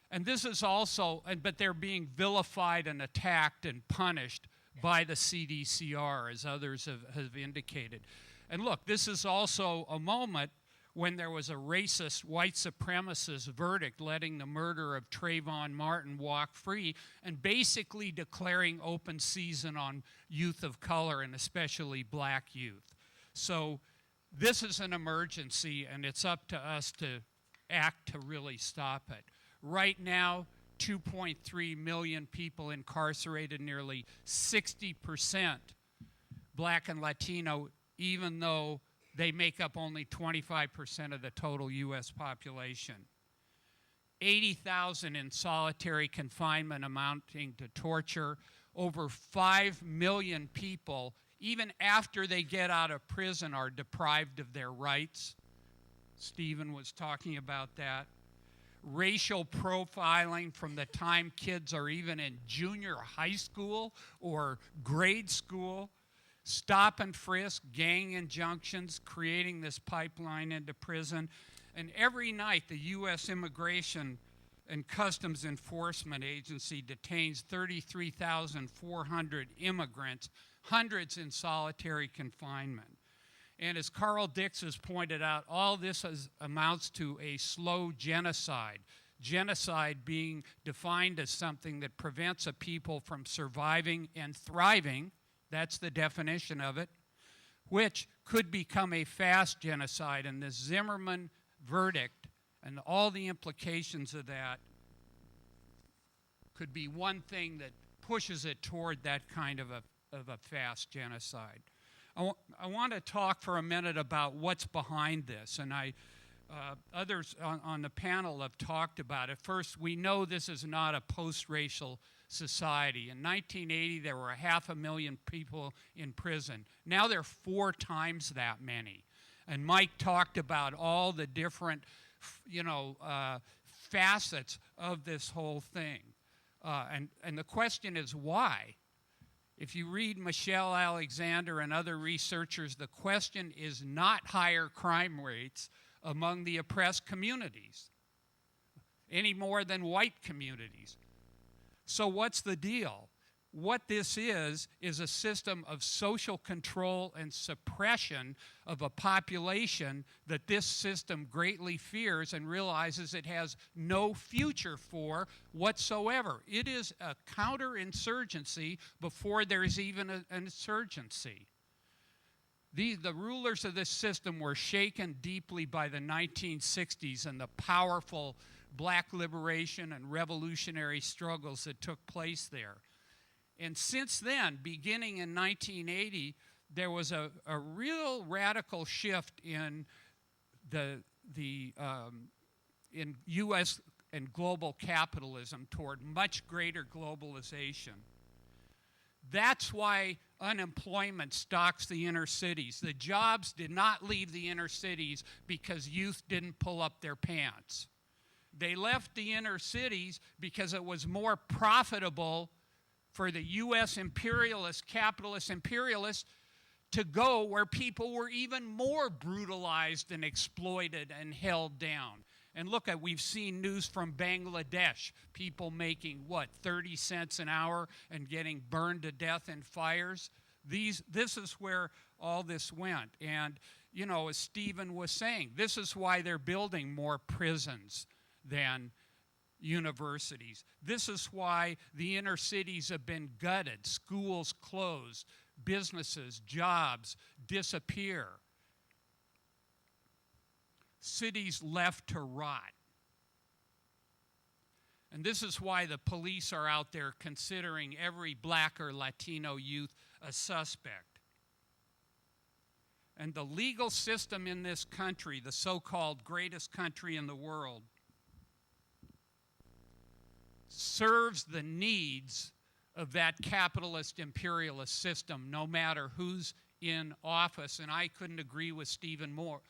And this is also, but they're being vilified and attacked and punished by the CDCR, as others have indicated. And look, this is also a moment when there was a racist, white supremacist verdict letting the murder of Trayvon Martin walk free and basically declaring open season on youth of color and especially black youth. So this is an emergency, and it's up to us to act to really stop it. Right now, 2.3 million people incarcerated, nearly 60% black and Latino, even though they make up only 25% of the total U.S. population. 80,000 in solitary confinement amounting to torture. Over 5 million people, even after they get out of prison, are deprived of their rights. Stephen was talking about that. Racial profiling from the time kids are even in junior high school or grade school. Stop and frisk, gang injunctions, creating this pipeline into prison. And every night, the U.S. Immigration and Customs Enforcement Agency detains 33,400 immigrants, hundreds in solitary confinement. And as Carl Dix has pointed out, all this amounts to a slow genocide. Genocide being defined as something that prevents a people from surviving and thriving. That's the definition of it, which could become a fast genocide. And this Zimmerman verdict and all the implications of that could be one thing that pushes it toward that kind of a fast genocide. I want to talk for a minute about what's behind this, and others on the panel have talked about it. First, we know this is not a post-racial society. In 1980, there were 500,000 people in prison. Now there are 4 times that many. And Mike talked about all the different, facets of this whole thing. And the question is why? If you read Michelle Alexander and other researchers, the question is not higher crime rates among the oppressed communities, any more than white communities. So what's the deal? What this is a system of social control and suppression of a population that this system greatly fears and realizes it has no future for whatsoever. It is a counterinsurgency before there's even an insurgency. The rulers of this system were shaken deeply by the 1960s and the powerful black liberation and revolutionary struggles that took place there. And since then, beginning in 1980, there was a real radical shift in in U.S. and global capitalism toward much greater globalization. That's why unemployment stalks the inner cities. The jobs did not leave the inner cities because youth didn't pull up their pants. They left the inner cities because it was more profitable for the U.S. capitalist imperialists, to go where people were even more brutalized and exploited and held down. And look, we've seen news from Bangladesh, people making, 30 cents an hour and getting burned to death in fires. This is where all this went. And, as Stephen was saying, this is why they're building more prisons than universities. This is why the inner cities have been gutted, schools closed, businesses, jobs disappear, cities left to rot. And this is why the police are out there considering every black or Latino youth a suspect. And the legal system in this country, the so-called greatest country in the world, serves the needs of that capitalist imperialist system, no matter who's in office. And I couldn't agree with Stephen more.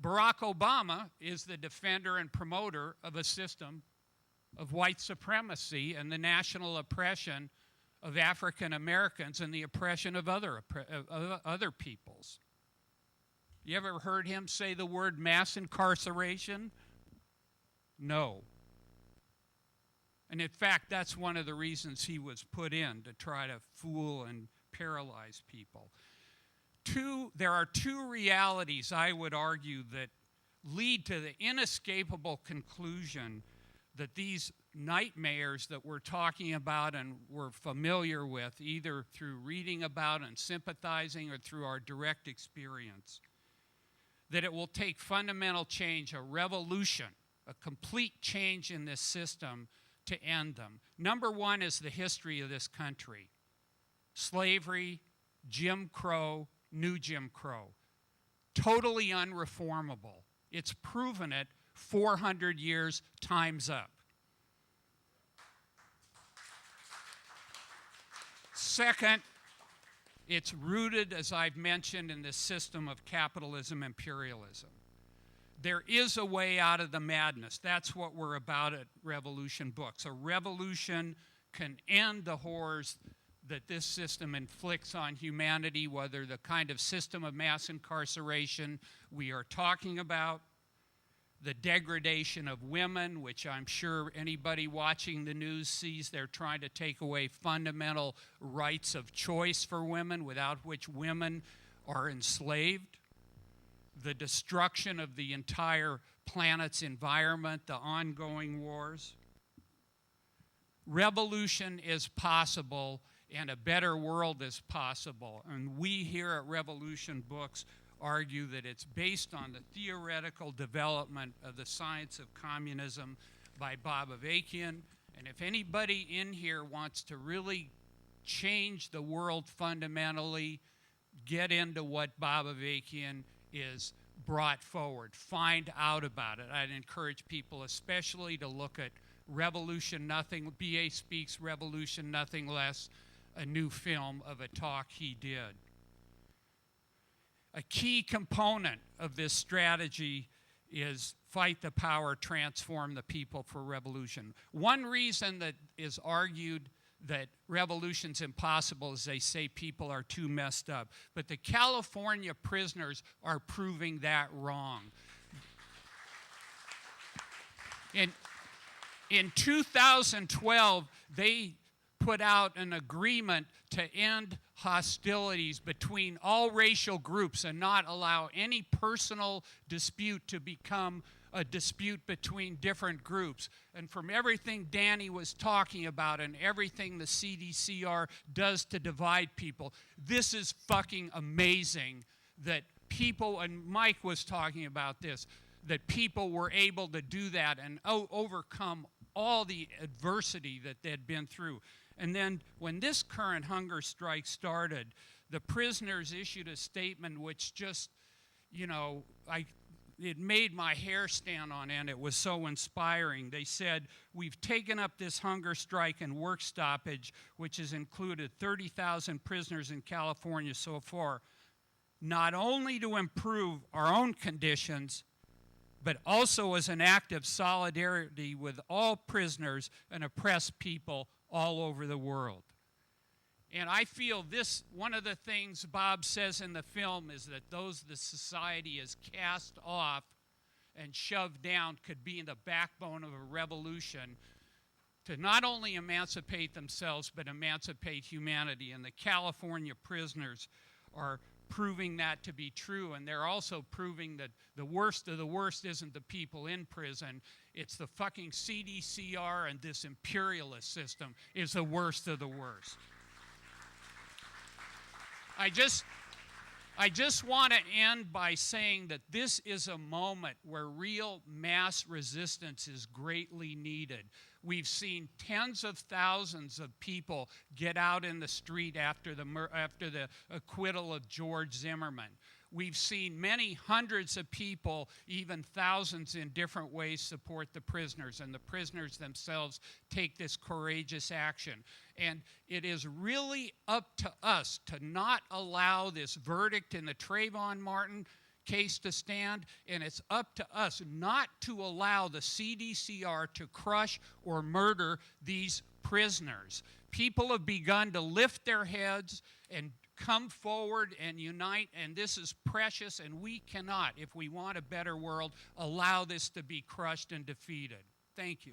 Barack Obama is the defender and promoter of a system of white supremacy and the national oppression of African Americans and the oppression of other peoples. You ever heard him say the word mass incarceration? No. And in fact, that's one of the reasons he was put in, to try to fool and paralyze people. There are two realities, I would argue, that lead to the inescapable conclusion that these nightmares that we're talking about and we're familiar with, either through reading about and sympathizing or through our direct experience, that it will take fundamental change, a revolution, a complete change in this system to end them. Number one is the history of this country. Slavery, Jim Crow, New Jim Crow. Totally unreformable. It's proven it 400 years, time's up. Second, it's rooted, as I've mentioned, in this system of capitalism, imperialism. There is a way out of the madness. That's what we're about at Revolution Books. A revolution can end the horrors that this system inflicts on humanity, whether the kind of system of mass incarceration we are talking about, the degradation of women, which I'm sure anybody watching the news sees they're trying to take away fundamental rights of choice for women, without which women are enslaved, the destruction of the entire planet's environment, the ongoing wars. Revolution is possible, and a better world is possible. And we here at Revolution Books argue that it's based on the theoretical development of the science of communism by Bob Avakian. And if anybody in here wants to really change the world fundamentally, get into what Bob Avakian is brought forward. Find out about it. I'd encourage people especially to look at Revolution Nothing, B.A. Speaks Revolution Nothing Less, a new film of a talk he did. A key component of this strategy is fight the power, transform the people for revolution. One reason that is argued that revolution's impossible is they say people are too messed up. But the California prisoners are proving that wrong. In 2012, they put out an agreement to end hostilities between all racial groups and not allow any personal dispute to become a dispute between different groups. And from everything Danny was talking about and everything the CDCR does to divide people, this is fucking amazing that people, and Mike was talking about this, that people were able to do that and overcome all the adversity that they'd been through. And then when this current hunger strike started, the prisoners issued a statement which just, it made my hair stand on end. It was so inspiring. They said, "We've taken up this hunger strike and work stoppage, which has included 30,000 prisoners in California so far, not only to improve our own conditions, but also as an act of solidarity with all prisoners and oppressed people all over the world." And I feel this, one of the things Bob says in the film is that those the society is cast off and shoved down could be in the backbone of a revolution to not only emancipate themselves, but emancipate humanity. And the California prisoners are proving that to be true, and they're also proving that the worst of the worst isn't the people in prison, it's the fucking CDCR and this imperialist system is the worst of the worst. I just want to end by saying that this is a moment where real mass resistance is greatly needed. We've seen tens of thousands of people get out in the street after the acquittal of George Zimmerman. We've seen many hundreds of people, even thousands in different ways, support the prisoners, and the prisoners themselves take this courageous action. And it is really up to us to not allow this verdict in the Trayvon Martin case to stand, and it's up to us not to allow the CDCR to crush or murder these prisoners. People have begun to lift their heads and come forward and unite, and this is precious, and we cannot, if we want a better world, allow this to be crushed and defeated. Thank you.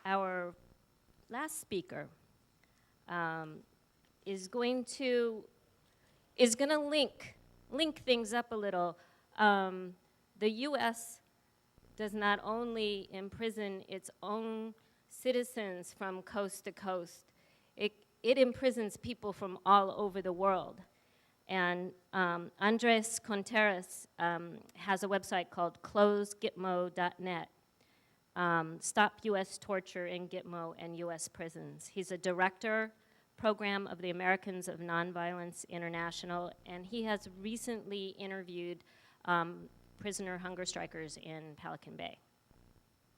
Our last speaker is going to link things up a little. The U.S. does not only imprison its own citizens from coast to coast, it imprisons people from all over the world. And Thomas Conteris has a website called closegitmo.net. Stop U.S. torture in Gitmo and U.S. prisons. He's a director program of the Americans of Nonviolence International, and he has recently interviewed prisoner hunger strikers in Pelican Bay.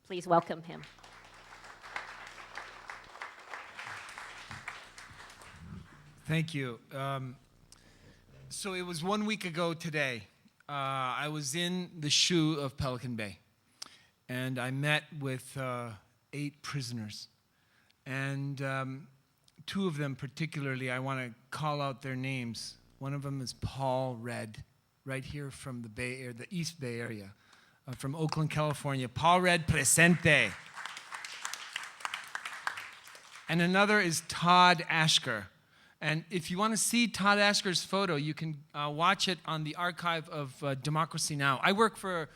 Please welcome him. Thank you. So it was 1 week ago today. I was in the SHU of Pelican Bay, and I met with 8 prisoners. And 2 of them particularly, I want to call out their names. One of them is Paul Red, right here from the Bay Area, the East Bay Area, from Oakland, California. Paul Red, presente. And another is Todd Ashker. And if you want to see Todd Ashker's photo, you can watch it on the archive of Democracy Now! I work for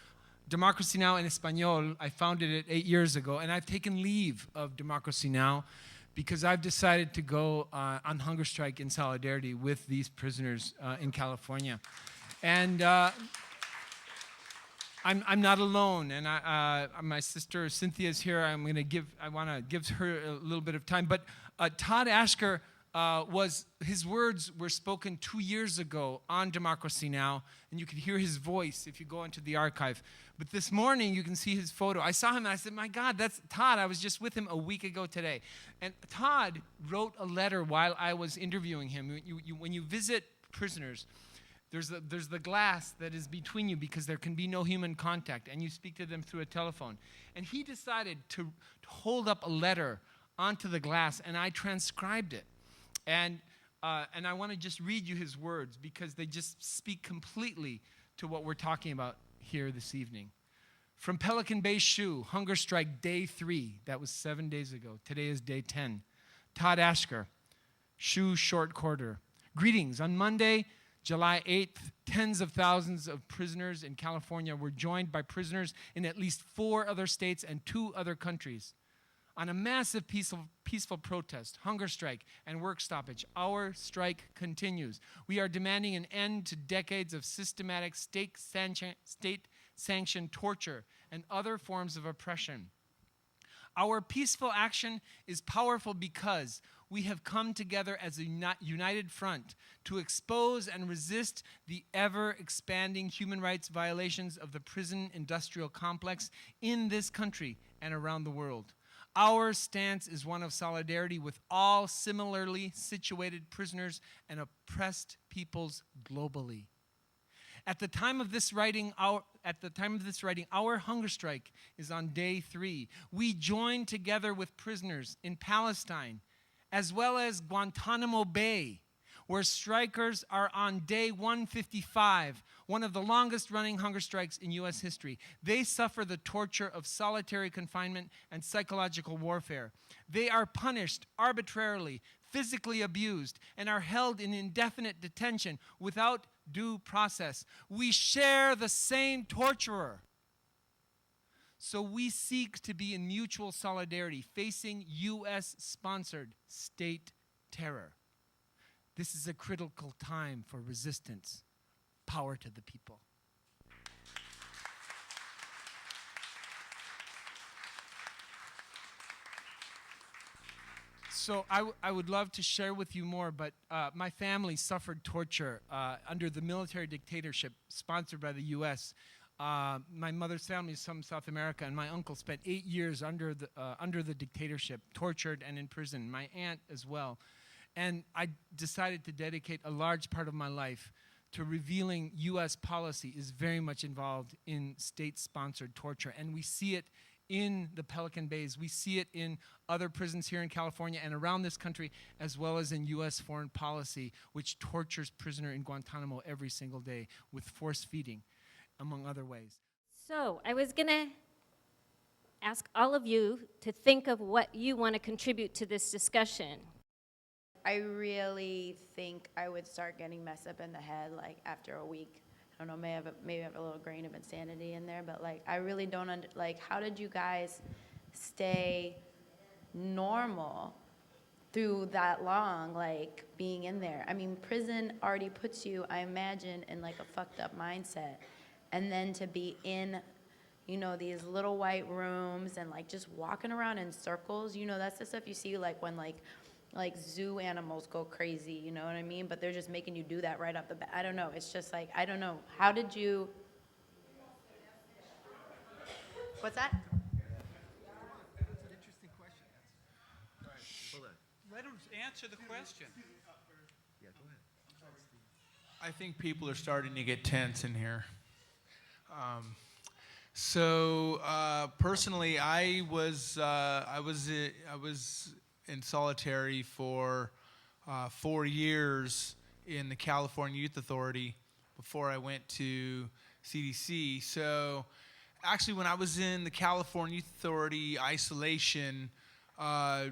Democracy Now! In Espanol. I founded it 8 years ago, and I've taken leave of Democracy Now! Because I've decided to go on hunger strike in solidarity with these prisoners in California. And I'm not alone, and my sister Cynthia is here. I want to give her a little bit of time. But Todd Ashker his words were spoken 2 years ago on Democracy Now! And you can hear his voice if you go into the archive. But this morning, you can see his photo. I saw him, and I said, my God, that's Todd. I was just with him a week ago today. And Todd wrote a letter while I was interviewing him. When you visit prisoners, there's the glass that is between you because there can be no human contact, and you speak to them through a telephone. And he decided to hold up a letter onto the glass, and I transcribed it. And I want to just read you his words because they just speak completely to what we're talking about here this evening. From Pelican Bay SHU, hunger strike day 3. That was 7 days ago. Today is day 10. Todd Ashker, SHU short quarter. Greetings. On Monday, July 8th, tens of thousands of prisoners in California were joined by prisoners in at least 4 other states and 2 other countries. On a massive peaceful protest, hunger strike, and work stoppage, our strike continues. We are demanding an end to decades of systematic state-sanctioned torture and other forms of oppression. Our peaceful action is powerful because we have come together as a united front to expose and resist the ever-expanding human rights violations of the prison industrial complex in this country and around the world. Our stance is one of solidarity with all similarly situated prisoners and oppressed peoples globally. At the time of this writing, our hunger strike is on day 3. We join together with prisoners in Palestine, as well as Guantanamo Bay, where strikers are on day 155, one of the longest running hunger strikes in U.S. history. They suffer the torture of solitary confinement and psychological warfare. They are punished arbitrarily, physically abused, and are held in indefinite detention without due process. We share the same torturer. So we seek to be in mutual solidarity, facing U.S.-sponsored state terror. This is a critical time for resistance. Power to the people. So I would love to share with you more, but my family suffered torture under the military dictatorship sponsored by the U.S. My mother's family is from South America, and my uncle spent 8 years under the dictatorship, tortured and in prison. My aunt as well. And I decided to dedicate a large part of my life to revealing U.S. policy is very much involved in state-sponsored torture. And we see it in the Pelican Bays. We see it in other prisons here in California and around this country, as well as in U.S. foreign policy, which tortures prisoners in Guantanamo every single day with force feeding, among other ways. So I was going to ask all of you to think of what you want to contribute to this discussion. I really think I would start getting messed up in the head, like, after a week. I don't know, maybe have a little grain of insanity in there, but, like, I really don't, like, how did you guys stay normal through that long, like, being in there? I mean, prison already puts you, I imagine, in, like, a fucked up mindset. And then to be in, you know, these little white rooms and, like, just walking around in circles, you know, that's the stuff you see, like, when, like zoo animals go crazy, you know what I mean? But they're just making you do that right off the bat. I don't know. It's just like, I don't know. How did you? What's that? That's an interesting question. Hold on. Let him answer the question. Yeah, go ahead. I think people are starting to get tense in here. So personally, I was in solitary for 4 years in the California Youth Authority before I went to CDC. So actually, when I was in the California Youth Authority isolation, I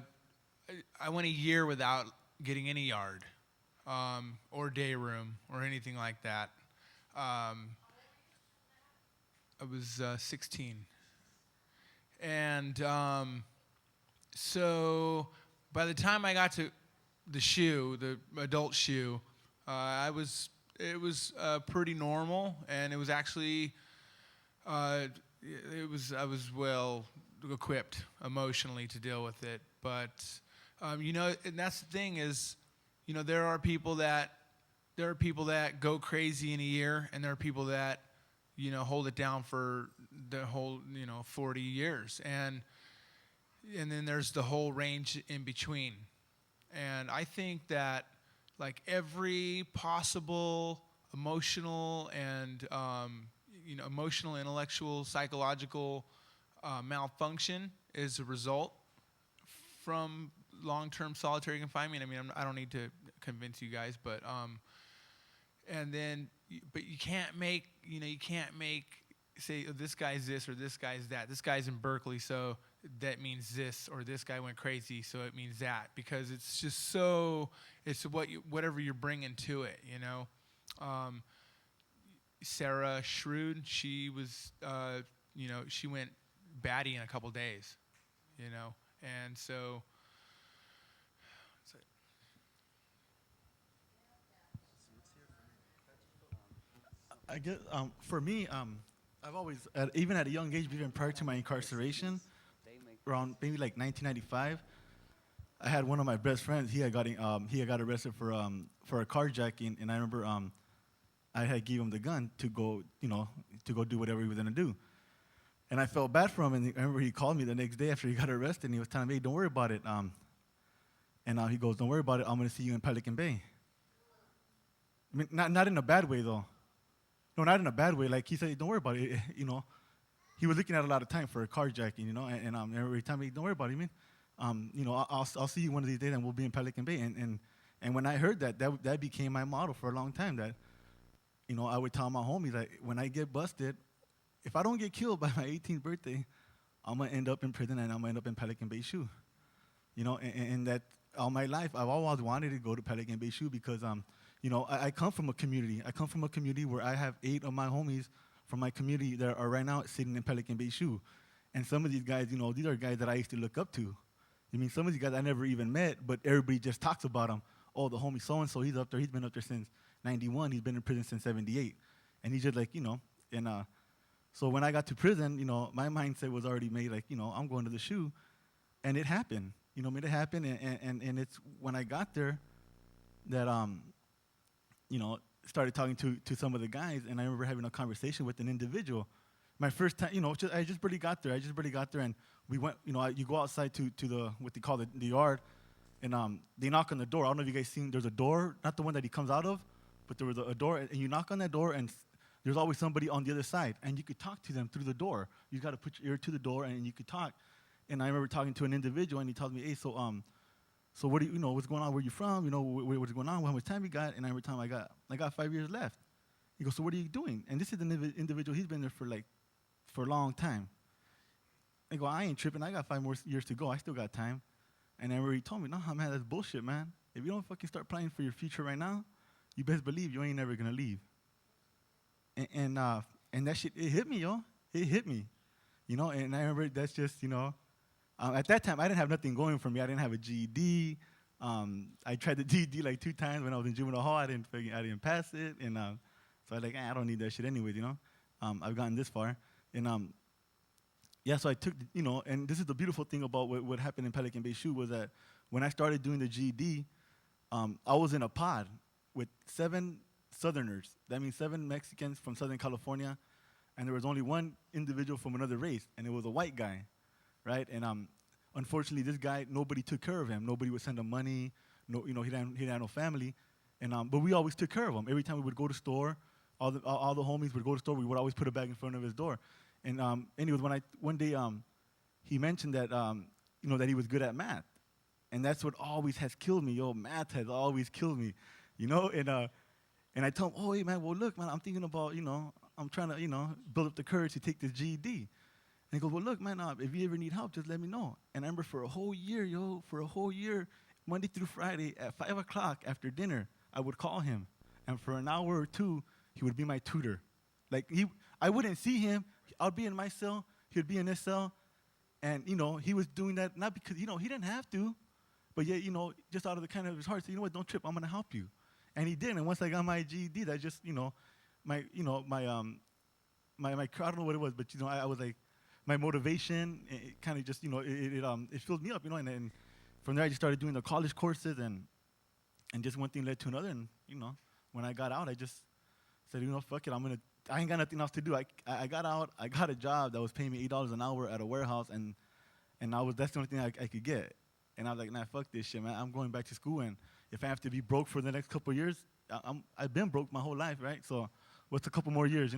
went a year without getting any yard or day room or anything like that. I was 16. And so by the time I got to the SHU, the adult SHU, it was pretty normal, and it was actually I was well equipped emotionally to deal with it. But you know, and that's the thing is, you know, there are people that go crazy in a year, and there are people that, you know, hold it down for the whole, you know, 40 years, and then there's the whole range in between. And I think that, like, every possible emotional and you know, emotional, intellectual, psychological malfunction is a result from long-term solitary confinement. I mean, I don't need to convince you guys, but but you can't make, you know, say, oh, this guy's this or this guy's that. This guy's in Berkeley, so that means this, or this guy went crazy, so it means that, because it's just so, it's whatever you're bringing to it, you know. Sarah Shrewd, she was, you know, she went batty in a couple days, you know, and so. I guess for me, I've always, even at a young age, even prior to my incarceration, around maybe like 1995, I had one of my best friends. He had got arrested for a carjacking, and I remember I had given him the gun to go, you know, to go do whatever he was gonna do. And I felt bad for him, and I remember he called me the next day after he got arrested, and he was telling me, "Hey, don't worry about it." And he goes, "Don't worry about it. I'm gonna see you in Pelican Bay." I mean, not in a bad way though. No, not in a bad way. Like, he said, "Don't worry about it." You know, he was looking at a lot of time for a carjacking, you know, and every time he, "Don't worry about it, man. You know, I'll see you one of these days, and we'll be in Pelican Bay." And when I heard that became my motto for a long time. That, you know, I would tell my homies that when I get busted, if I don't get killed by my 18th birthday, I'm gonna end up in prison, and I'm gonna end up in Pelican Bay SHU. You know, and that all my life I've always wanted to go to Pelican Bay SHU because you know, I come from a community. I come from a community where I have 8 of my homies from my community that are right now sitting in Pelican Bay SHU. And some of these guys, you know, these are guys that I used to look up to. I mean, some of these guys I never even met, but everybody just talks about them. "Oh, the homie so-and-so, he's up there. He's been up there since 91. He's been in prison since 78. And he's just like, you know, and so when I got to prison, you know, my mindset was already made, like, you know, I'm going to the SHU. And it happened. made it happen. And it's when I got there that, started talking to some of the guys, and I remember having a conversation with an individual. My first time, I just barely got there. And we went, you go outside to the, what they call the yard, and they knock on the door. I don't know if you guys seen, there's a door, not the one that he comes out of, but there was a door, and you knock on that door, and there's always somebody on the other side, and you could talk to them through the door. You got to put your ear to the door, and you could talk. And I remember talking to an individual, and he told me, hey, so what do you, what's going on? Where you from? What's going on? How much time you got? And every time I got 5 years left. He goes, so what are you doing? And this is an individual, he's been there for a long time. I go, I ain't tripping. I got 5 more years to go. I still got time. And I remember he told me, no, man, that's bullshit, man. If you don't fucking start planning for your future right now, you best believe you ain't never gonna leave. And that shit, it hit me, yo. It hit me, and I remember that's just, at that time I didn't have nothing going for me. I didn't have a GED. I tried the GED like 2 times when I was in juvenile hall. I didn't pass it, and so I was like, I don't need that shit anyways, I've gotten this far, and so I took, and this is the beautiful thing about what happened in Pelican Bay SHU was that when I started doing the GED, I was in a pod with 7 Southerners. That means 7 Mexicans from Southern California, and there was only 1 individual from another race, and it was a white guy, right? And unfortunately, this guy, nobody took care of him. Nobody would send him money. No, he didn't have no family, and but we always took care of him. Every time we would go to store, all the homies would go to store. We would always put a bag in front of his door. And anyways, one day he mentioned that that he was good at math, and that's what always has killed me. Yo, math has always killed me, And I told him, oh, hey, man, well, look, man, I'm thinking about, I'm trying to, build up the courage to take this GED. And he goes, well, look, man, if you ever need help, just let me know. And I remember for a whole year, Monday through Friday at 5 o'clock after dinner, I would call him. And for an hour or 2, he would be my tutor. Like, I wouldn't see him. I'd be in my cell. He would be in his cell. And, he was doing that not because, he didn't have to, but yet, just out of the kind of his heart, say, don't trip, I'm going to help you. And he did, and once I got my GED, that just, my I don't know what it was, but I was like, my motivation, it kind of just, it filled me up, and from there I just started doing the college courses, and just one thing led to another, and when I got out, I just said, fuck it, I ain't got nothing else to do. I got out, I got a job that was paying me $8 an hour at a warehouse, and that's the only thing I could get, and I was like, nah, fuck this shit, man, I'm going back to school, and if I have to be broke for the next couple of years, I've been broke my whole life, right? So what's a couple more years,